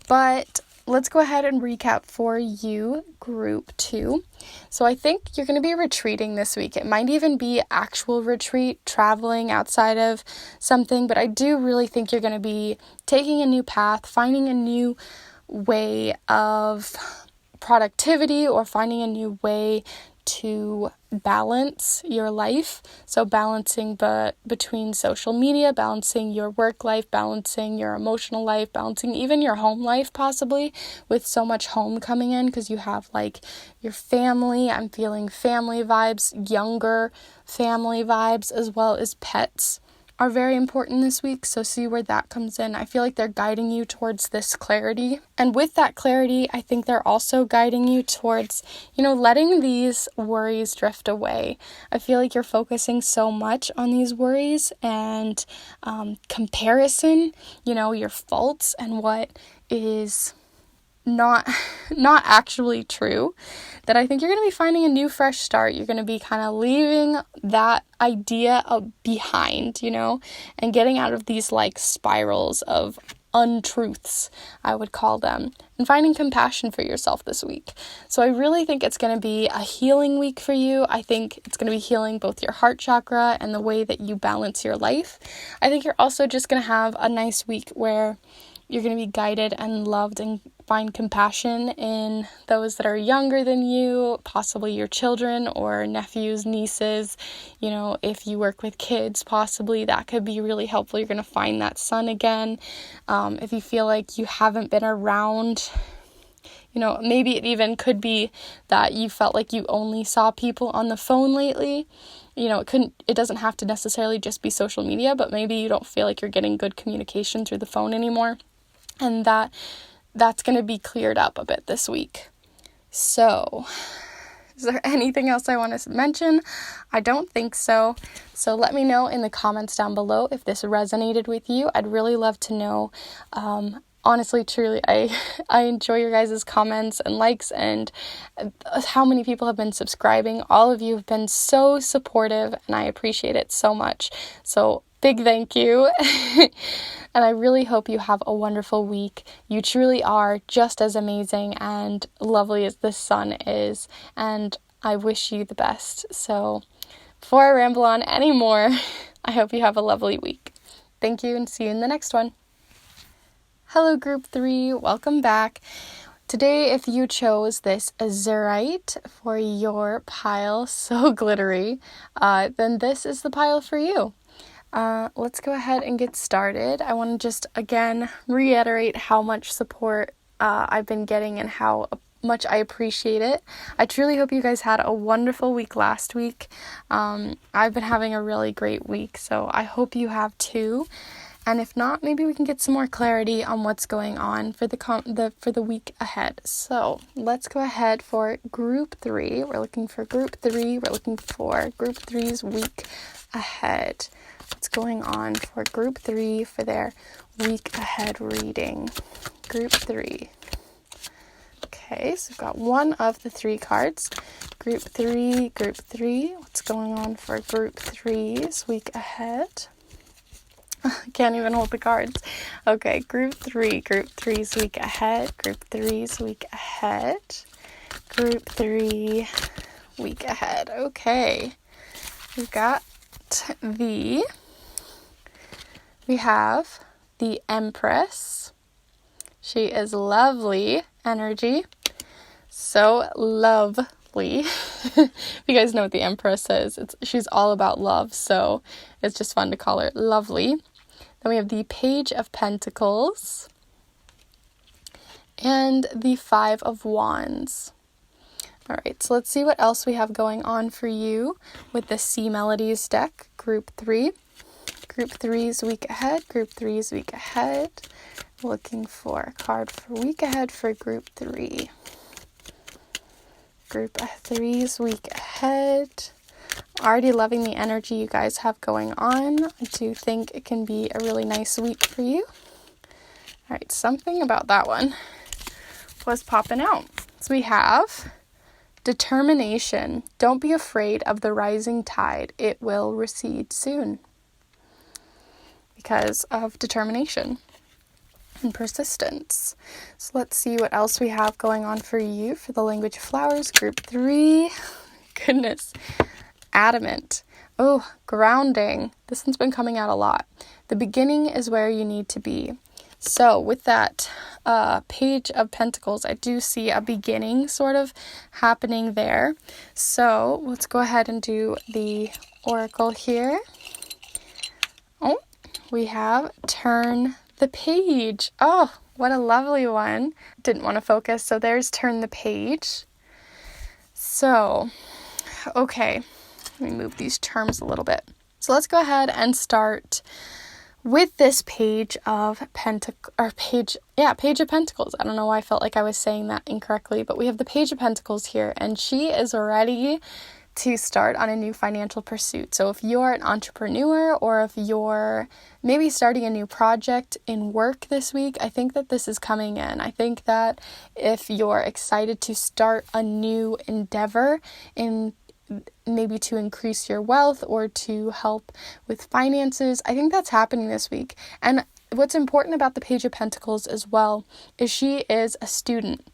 But let's go ahead and recap for you, group 2. So I think you're going to be retreating this week. It might even be actual retreat, traveling outside of something, but I do really think you're going to be taking a new path, finding a new way of productivity or finding a new way to balance your life. So balancing between social media, balancing your work life, balancing your emotional life, balancing even your home life possibly, with so much home coming in because you have like your family. I'm feeling family vibes, younger family vibes, as well as pets are very important this week, so see where that comes in. I feel like they're guiding you towards this clarity. And with that clarity, I think they're also guiding you towards, letting these worries drift away. I feel like you're focusing so much on these worries and comparison, your faults and what is not actually true, that I think you're going to be finding a new fresh start. You're going to be kind of leaving that idea behind, and getting out of these like spirals of untruths, I would call them, and finding compassion for yourself this week. So I really think it's going to be a healing week for you. I think it's going to be healing both your heart chakra and the way that you balance your life. I think you're also just going to have a nice week where you're going to be guided and loved and find compassion in those that are younger than you, possibly your children or nephews, nieces. If you work with kids, possibly that could be really helpful. You're going to find that son again. If you feel like you haven't been around, maybe it even could be that you felt like you only saw people on the phone lately. It doesn't have to necessarily just be social media, but maybe you don't feel like you're getting good communication through the phone anymore. And that's going to be cleared up a bit this week. So, is there anything else I want to mention? I don't think so. So let me know in the comments down below if this resonated with you. I'd really love to know. Honestly, truly, I enjoy your guys' comments and likes and how many people have been subscribing. All of you have been so supportive and I appreciate it so much. So big thank you. And I really hope you have a wonderful week. You truly are just as amazing and lovely as the sun is. And I wish you the best. So before I ramble on anymore, I hope you have a lovely week. Thank you and see you in the next one. Hello group 3, welcome back. Today, if you chose this Azurite for your pile, so glittery, then this is the pile for you. Let's go ahead and get started. I want to just again reiterate how much support I've been getting and how much I appreciate it. I truly hope you guys had a wonderful week last week. I've been having a really great week, so I hope you have too. And if not, maybe we can get some more clarity on what's going on for the week ahead. So let's go ahead for group 3. We're looking for group 3. We're looking for group 3's week ahead. What's going on for group 3 for their week ahead reading? Group 3. Okay, so we've got one of the 3 cards. Group 3. What's going on for group 3's week ahead? Can't even hold the cards. Okay, group 3's week ahead. Group 3's week ahead. Group 3 week ahead. Okay, we have the Empress. She is lovely energy. So lovely. You guys know what the Empress is. She's all about love, so it's just fun to call her lovely. Then we have the Page of Pentacles and the 5 of Wands. All right, so let's see what else we have going on for you with the C Melodies deck, group 3. Group 3's week ahead, group 3's week ahead. Looking for a card for week ahead for group 3. Group 3's week ahead. Already loving the energy you guys have going on. I do think it can be a really nice week for you. All right, something about that one was popping out. So we have determination. Don't be afraid of the rising tide. It will recede soon. Because of determination and persistence. So let's see what else we have going on for you for the language of flowers, group 3. Goodness. Adamant. Oh, grounding. This one's been coming out a lot. The beginning is where you need to be. So with that Page of Pentacles, I do see a beginning sort of happening there. So let's go ahead and do the oracle here. Oh, we have Turn the Page. Oh, what a lovely one. Didn't want to focus, so there's Turn the Page. So, okay, let me move these terms a little bit. So let's go ahead and start with this Page of Page of Pentacles. I don't know why I felt like I was saying that incorrectly, but we have the Page of Pentacles here, and she is ready to start on a new financial pursuit. So if you're an entrepreneur, or if you're maybe starting a new project in work this week, I think that this is coming in. I think that if you're excited to start a new endeavor in maybe to increase your wealth or to help with finances, I think that's happening this week. And what's important about the Page of Pentacles as well is she is a student.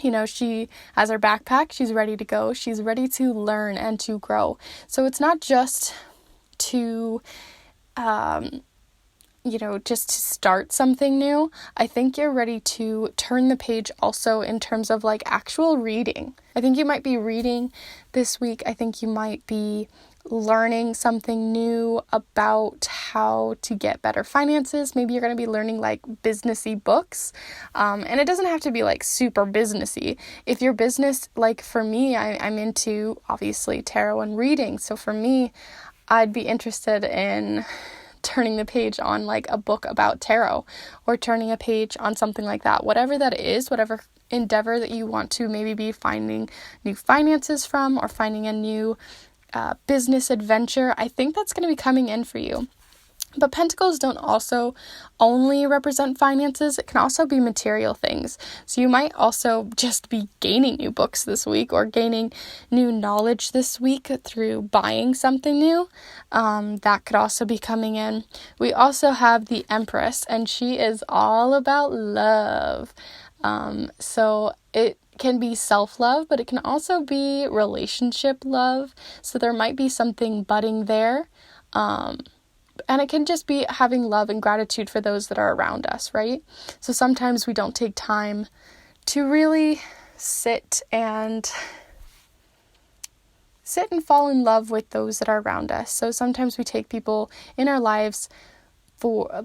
You know, she has her backpack, she's ready to go, she's ready to learn and to grow. So it's not just to, just to start something new. I think you're ready to turn the page also in terms of like actual reading. I think you might be reading this week. I think you might be learning something new about how to get better finances. Maybe you're going to be learning like businessy books. And it doesn't have to be like super businessy. If your business, like for me, I'm into obviously tarot and reading. So for me, I'd be interested in turning the page on like a book about tarot, or turning a page on something like that. Whatever that is, whatever endeavor that you want to maybe be finding new finances from, or finding a new business adventure, I think that's going to be coming in for you. But pentacles don't also only represent finances. It can also be material things. So you might also just be gaining new books this week, or gaining new knowledge this week through buying something new. That could also be coming in. We also have the Empress, and she is all about love. So it can be self-love, but it can also be relationship love. So there might be something budding there. And it can just be having love and gratitude for those that are around us, right? So sometimes we don't take time to really sit and fall in love with those that are around us. So sometimes we take people in our lives for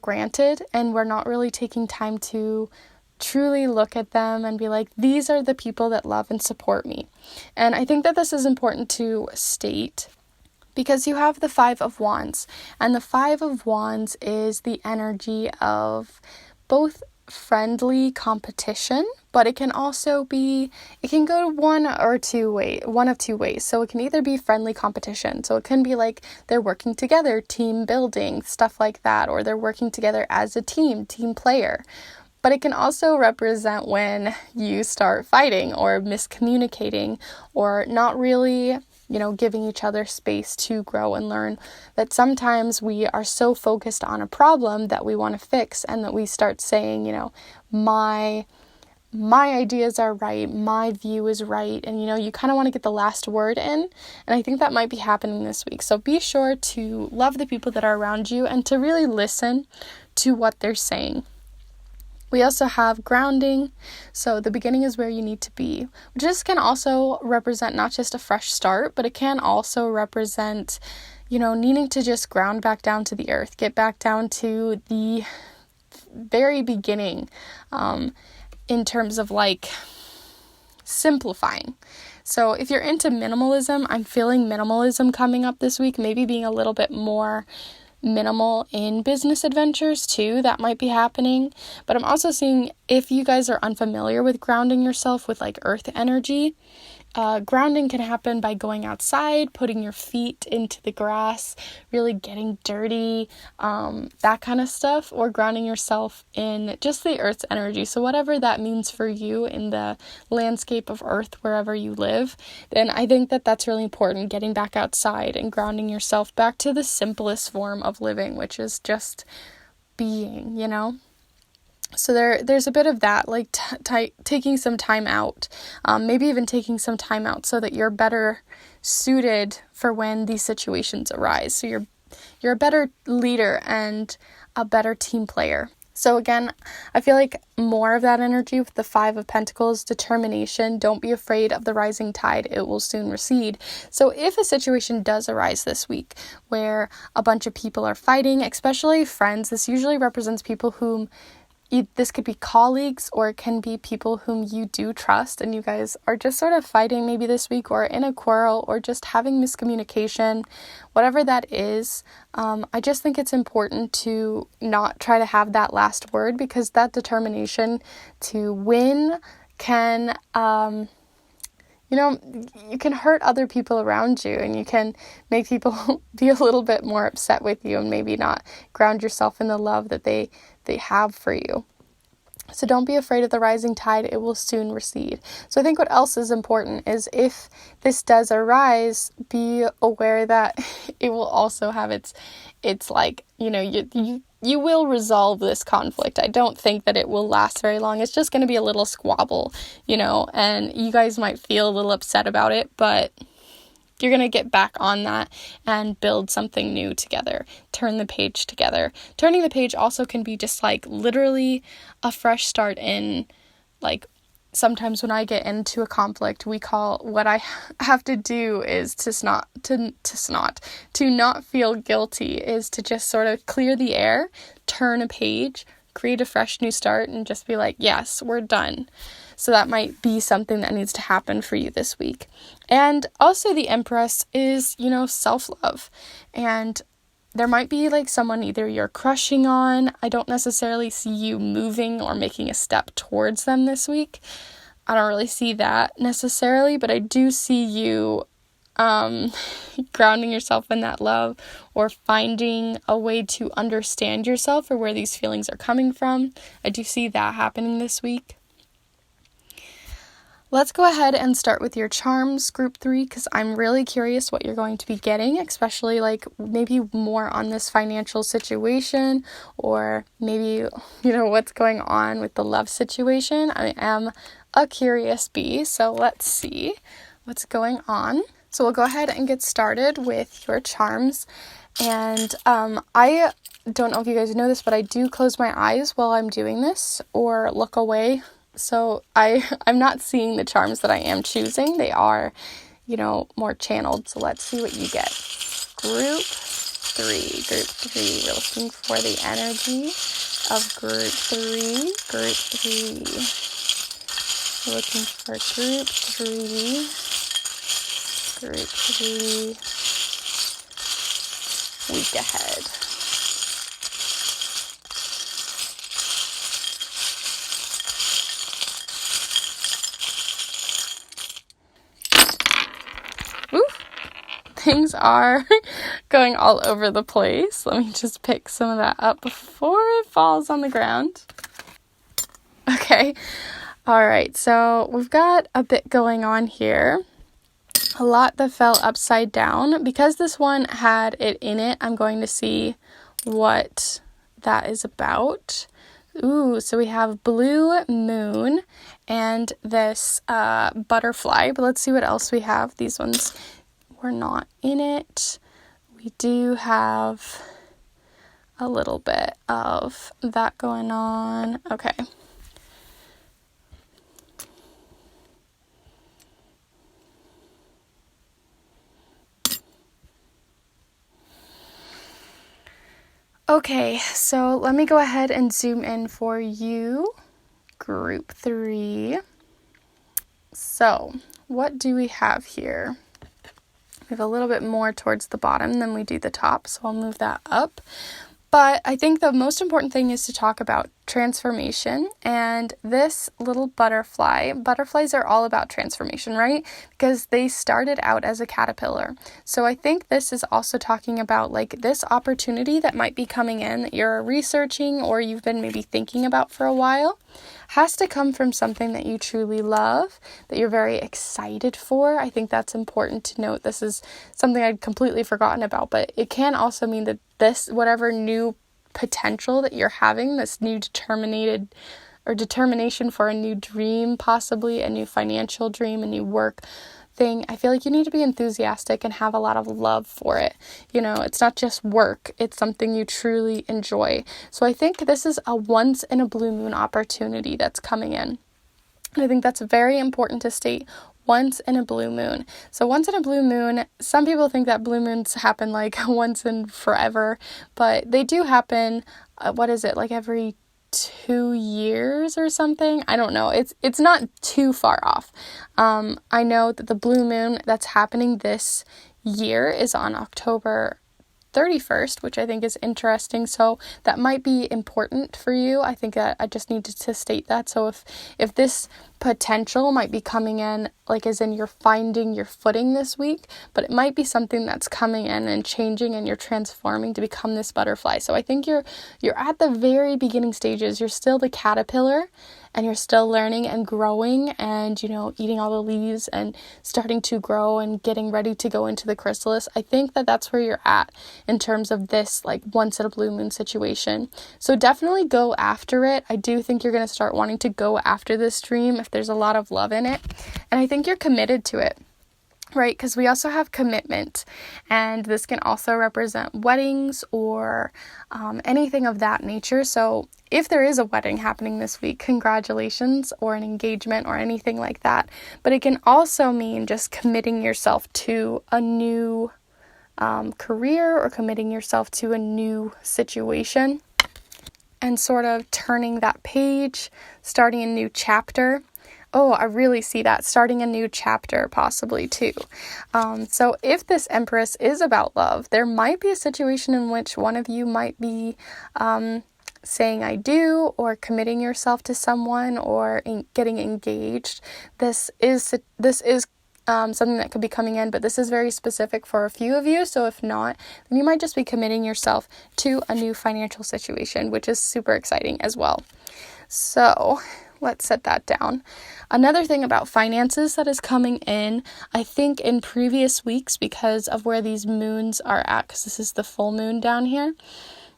granted, and we're not really taking time to truly look at them and be like, these are the people that love and support me. And I think that this is important to state, because you have the Five of Wands, and the Five of Wands is the energy of both friendly competition, but it can also be, it can go one of two ways. So it can either be friendly competition. So it can be like they're working together, team building, stuff like that, or they're working together as a team player. But it can also represent when you start fighting or miscommunicating, or not really, giving each other space to grow and learn. That sometimes we are so focused on a problem that we want to fix, and that we start saying, my ideas are right, my view is right, and you kind of want to get the last word in. And I think that might be happening this week. So be sure to love the people that are around you and to really listen to what they're saying. We also have grounding. So the beginning is where you need to be. This can also represent not just a fresh start, but it can also represent, needing to just ground back down to the earth, get back down to the very beginning, in terms of like simplifying. So if you're into minimalism, I'm feeling minimalism coming up this week, maybe being a little bit more minimal in business adventures too. That might be happening. But I'm also seeing, if you guys are unfamiliar with grounding yourself with like earth energy, grounding can happen by going outside, putting your feet into the grass, really getting dirty, that kind of stuff, or grounding yourself in just the earth's energy. So whatever that means for you in the landscape of earth, wherever you live, then I think that that's really important, getting back outside and grounding yourself back to the simplest form of living, which is just being, So there's a bit of that, like taking some time out, maybe even taking some time out so that you're better suited for when these situations arise. So you're a better leader and a better team player. So again, I feel like more of that energy with the Five of Pentacles, determination. Don't be afraid of the rising tide. It will soon recede. So if a situation does arise this week where a bunch of people are fighting, especially friends, this usually represents people whom this could be colleagues, or it can be people whom you do trust and you guys are just sort of fighting maybe this week, or in a quarrel, or just having miscommunication, whatever that is. I just think it's important to not try to have that last word, because that determination to win can, you can hurt other people around you, and you can make people be a little bit more upset with you and maybe not ground yourself in the love that they have for you. So don't be afraid of the rising tide. It will soon recede. So I think what else is important is, if this does arise, be aware that it will also have it's like, you will resolve this conflict. I don't think that it will last very long. It's just going to be a little squabble, and you guys might feel a little upset about it, but you're going to get back on that and build something new together. Turn the page together. Turning the page also can be just like literally a fresh start in, like, sometimes when I get into a conflict, what I have to do is to not feel guilty, is to just sort of clear the air, turn a page, create a fresh new start, and just be like, yes, we're done. So that might be something that needs to happen for you this week. And also the Empress is, self-love. And there might be like someone either you're crushing on. I don't necessarily see you moving or making a step towards them this week. I don't really see that necessarily, but I do see you grounding yourself in that love, or finding a way to understand yourself or where these feelings are coming from. I do see that happening this week. Let's go ahead and start with your charms, group 3, because I'm really curious what you're going to be getting, especially like maybe more on this financial situation, or maybe, what's going on with the love situation. I am a curious bee, so let's see what's going on. So we'll go ahead and get started with your charms. And I don't know if you guys know this, but I do close my eyes while I'm doing this, or look away. So I'm not seeing the charms that I am choosing. They are, more channeled. So let's see what you get. Group 3. We're looking for the energy of group 3. We're looking for group 3. Week ahead. Things are going all over the place. Let me just pick some of that up before it falls on the ground. Okay. All right. So we've got a bit going on here. A lot that fell upside down. Because this one had it in it, I'm going to see what that is about. Ooh, so we have blue moon and this butterfly. But let's see what else we have. These ones were not in it. We do have a little bit of that going on. Okay. Okay, so let me go ahead and zoom in for you, group 3. So, what do we have here? We have a little bit more towards the bottom than we do the top, so I'll move that up. But I think the most important thing is to talk about transformation, and this little butterflies are all about transformation, right? Because they started out as a caterpillar. So I think this is also talking about like this opportunity that might be coming in that you're researching or you've been maybe thinking about for a while. Has to come from something that you truly love, that you're very excited for. I think that's important to note. This is something I'd completely forgotten about, but it can also mean that this, whatever new potential that you're having, this new determination for a new dream, possibly a new financial dream, a new work thing, I feel like you need to be enthusiastic and have a lot of love for it. It's not just work, it's something you truly enjoy. So I think this is a once in a blue moon opportunity that's coming in. And I think that's very important to state. Once in a blue moon. So once in a blue moon, some people think that blue moons happen like once in forever, but they do happen, like every 2 years or something? I don't know. It's not too far off. I know that the blue moon that's happening this year is on October 31st, which I think is interesting. So that might be important for you. I think that I just needed to state that. So if this potential might be coming in, like as in you're finding your footing this week, but it might be something that's coming in and changing and you're transforming to become this butterfly. So I think you're at the very beginning stages. You're still the caterpillar and you're still learning and growing and, eating all the leaves and starting to grow and getting ready to go into the chrysalis. I think that that's where you're at in terms of this like once in a blue moon situation. So definitely go after it. I do think you're going to start wanting to go after this dream if there's a lot of love in it. And I think you're committed to it. Right, because we also have commitment, and this can also represent weddings or anything of that nature. So if there is a wedding happening this week, congratulations, or an engagement or anything like that. But it can also mean just committing yourself to a new career or committing yourself to a new situation and sort of turning that page, starting a new chapter. Oh, I really see that. Starting a new chapter possibly too. So if this Empress is about love, there might be a situation in which one of you might be saying I do or committing yourself to someone or getting engaged. This is something that could be coming in, but this is very specific for a few of you. So if not, then you might just be committing yourself to a new financial situation, which is super exciting as well. So let's set that down. Another thing about finances that is coming in, I think in previous weeks, because of where these moons are at, because this is the full moon down here,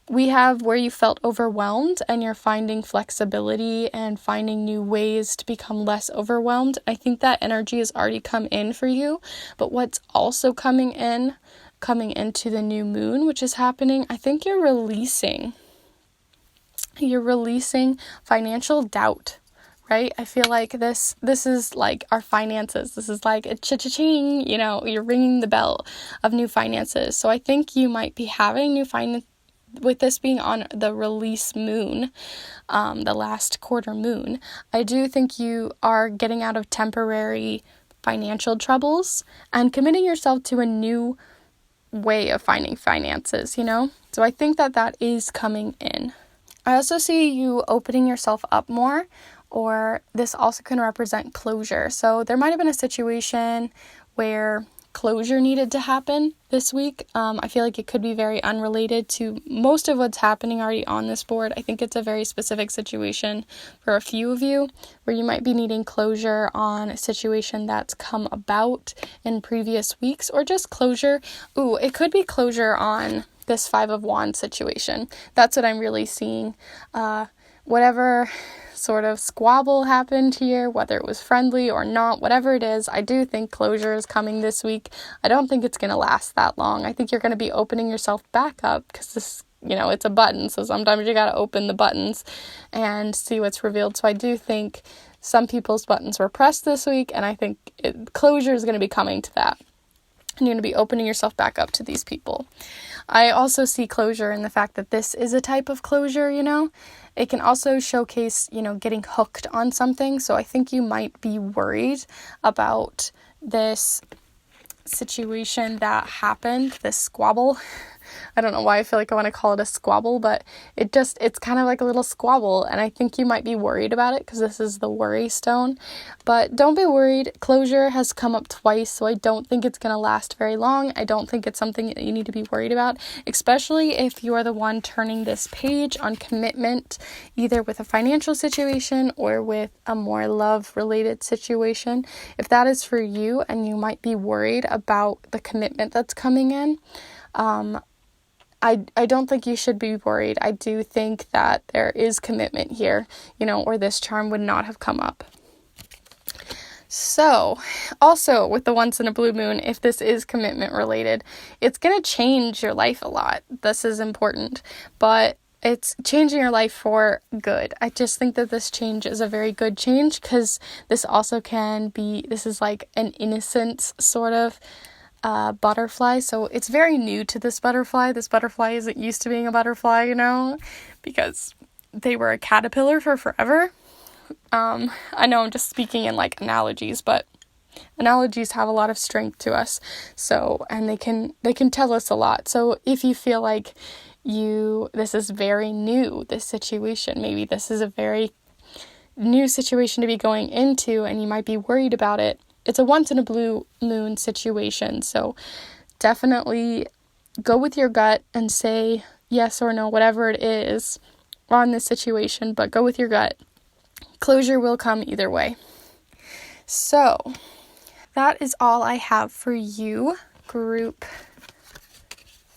we have where you felt overwhelmed and you're finding flexibility and finding new ways to become less overwhelmed. I think that energy has already come in for you, but what's also coming into the new moon, which is happening, I think you're releasing financial doubt. Right? I feel like this is like our finances. This is like a cha-cha-ching, you're ringing the bell of new finances. So I think you might be having new finance with this being on the release moon, the last quarter moon. I do think you are getting out of temporary financial troubles and committing yourself to a new way of finding finances, So I think that is coming in. I also see you opening yourself up more, or this also can represent closure. So there might have been a situation where closure needed to happen this week. I feel like it could be very unrelated to most of what's happening already on this board. I think it's a very specific situation for a few of you where you might be needing closure on a situation that's come about in previous weeks, or just closure. It could be closure on this 5 of Wands situation. That's what I'm really seeing. Whatever sort of squabble happened here, whether it was friendly or not, whatever it is, I do think closure is coming this week. I don't think it's going to last that long. I think you're going to be opening yourself back up because this, it's a button. So sometimes you got to open the buttons and see what's revealed. So I do think some people's buttons were pressed this week, and I think closure is going to be coming to that. And you're going to be opening yourself back up to these people. I also see closure in the fact that this is a type of closure, It can also showcase, getting hooked on something. So I think you might be worried about this situation that happened, this squabble. I don't know why I feel like I want to call it a squabble, but it's kind of like a little squabble, and I think you might be worried about it because this is the worry stone. But don't be worried. Closure has come up twice, so I don't think it's going to last very long. I don't think it's something that you need to be worried about, especially if you are the one turning this page on commitment, either with a financial situation or with a more love-related situation. If that is for you and you might be worried about the commitment that's coming in, I don't think you should be worried. I do think that there is commitment here, or this charm would not have come up. So, also with the once in a blue moon, if this is commitment related, it's going to change your life a lot. This is important, but it's changing your life for good. I just think that this change is a very good change, because this also this is like an innocent sort of butterfly. So it's very new to this butterfly. This butterfly isn't used to being a butterfly, because they were a caterpillar for forever. I know I'm just speaking in like analogies, but analogies have a lot of strength to us. So, and they can tell us a lot. So if you feel like this is very new, this situation, maybe this is a very new situation to be going into and you might be worried about it. It's a once in a blue moon situation. So definitely go with your gut and say yes or no, whatever it is on this situation, but go with your gut. Closure will come either way. So that is all I have for you, group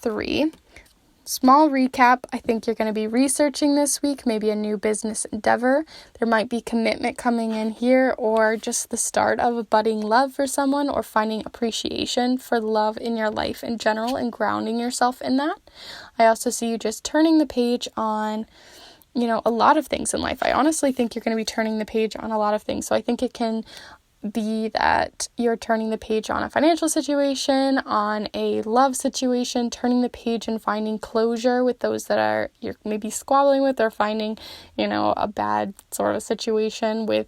3. Small recap, I think you're going to be researching this week, maybe a new business endeavor. There might be commitment coming in here, or just the start of a budding love for someone, or finding appreciation for love in your life in general and grounding yourself in that. I also see you just turning the page on a lot of things in life. I honestly think you're going to be turning the page on a lot of things. So I think it can be that you're turning the page on a financial situation, on a love situation, turning the page and finding closure with those that you're maybe squabbling with, or finding, a bad sort of situation with,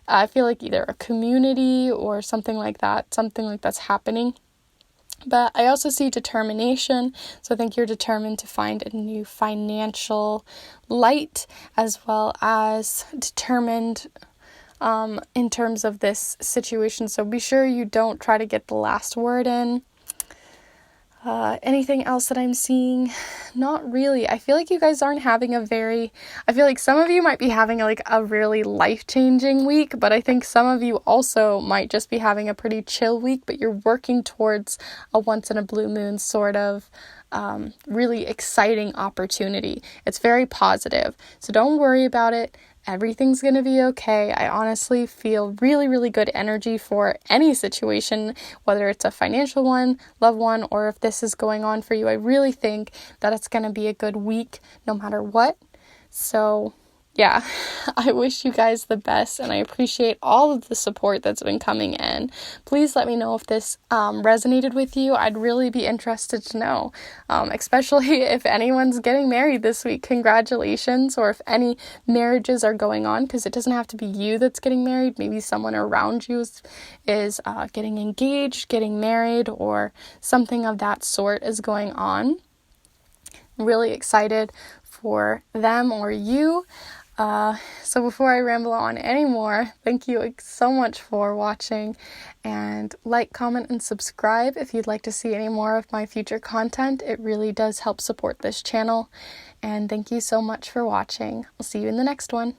I feel like either a community or something like that's happening. But I also see determination, so I think you're determined to find a new financial light, as well as determined in terms of this situation. So be sure you don't try to get the last word in. Anything else that I'm seeing? Not really. I feel like you guys aren't having I feel like some of you might be having like a really life-changing week, but I think some of you also might just be having a pretty chill week, but you're working towards a once in a blue moon sort of really exciting opportunity. It's very positive. So don't worry about it. Everything's going to be okay. I honestly feel really, really good energy for any situation, whether it's a financial one, loved one, or if this is going on for you. I really think that it's going to be a good week no matter what. So yeah, I wish you guys the best, and I appreciate all of the support that's been coming in. Please let me know if this resonated with you. I'd really be interested to know, especially if anyone's getting married this week. Congratulations. Or if any marriages are going on, because it doesn't have to be you that's getting married. Maybe someone around you is getting engaged, getting married, or something of that sort is going on. I'm really excited for them or you. So before I ramble on anymore, thank you so much for watching, and like, comment, and subscribe if you'd like to see any more of my future content. It really does help support this channel, and thank you so much for watching. I'll see you in the next one.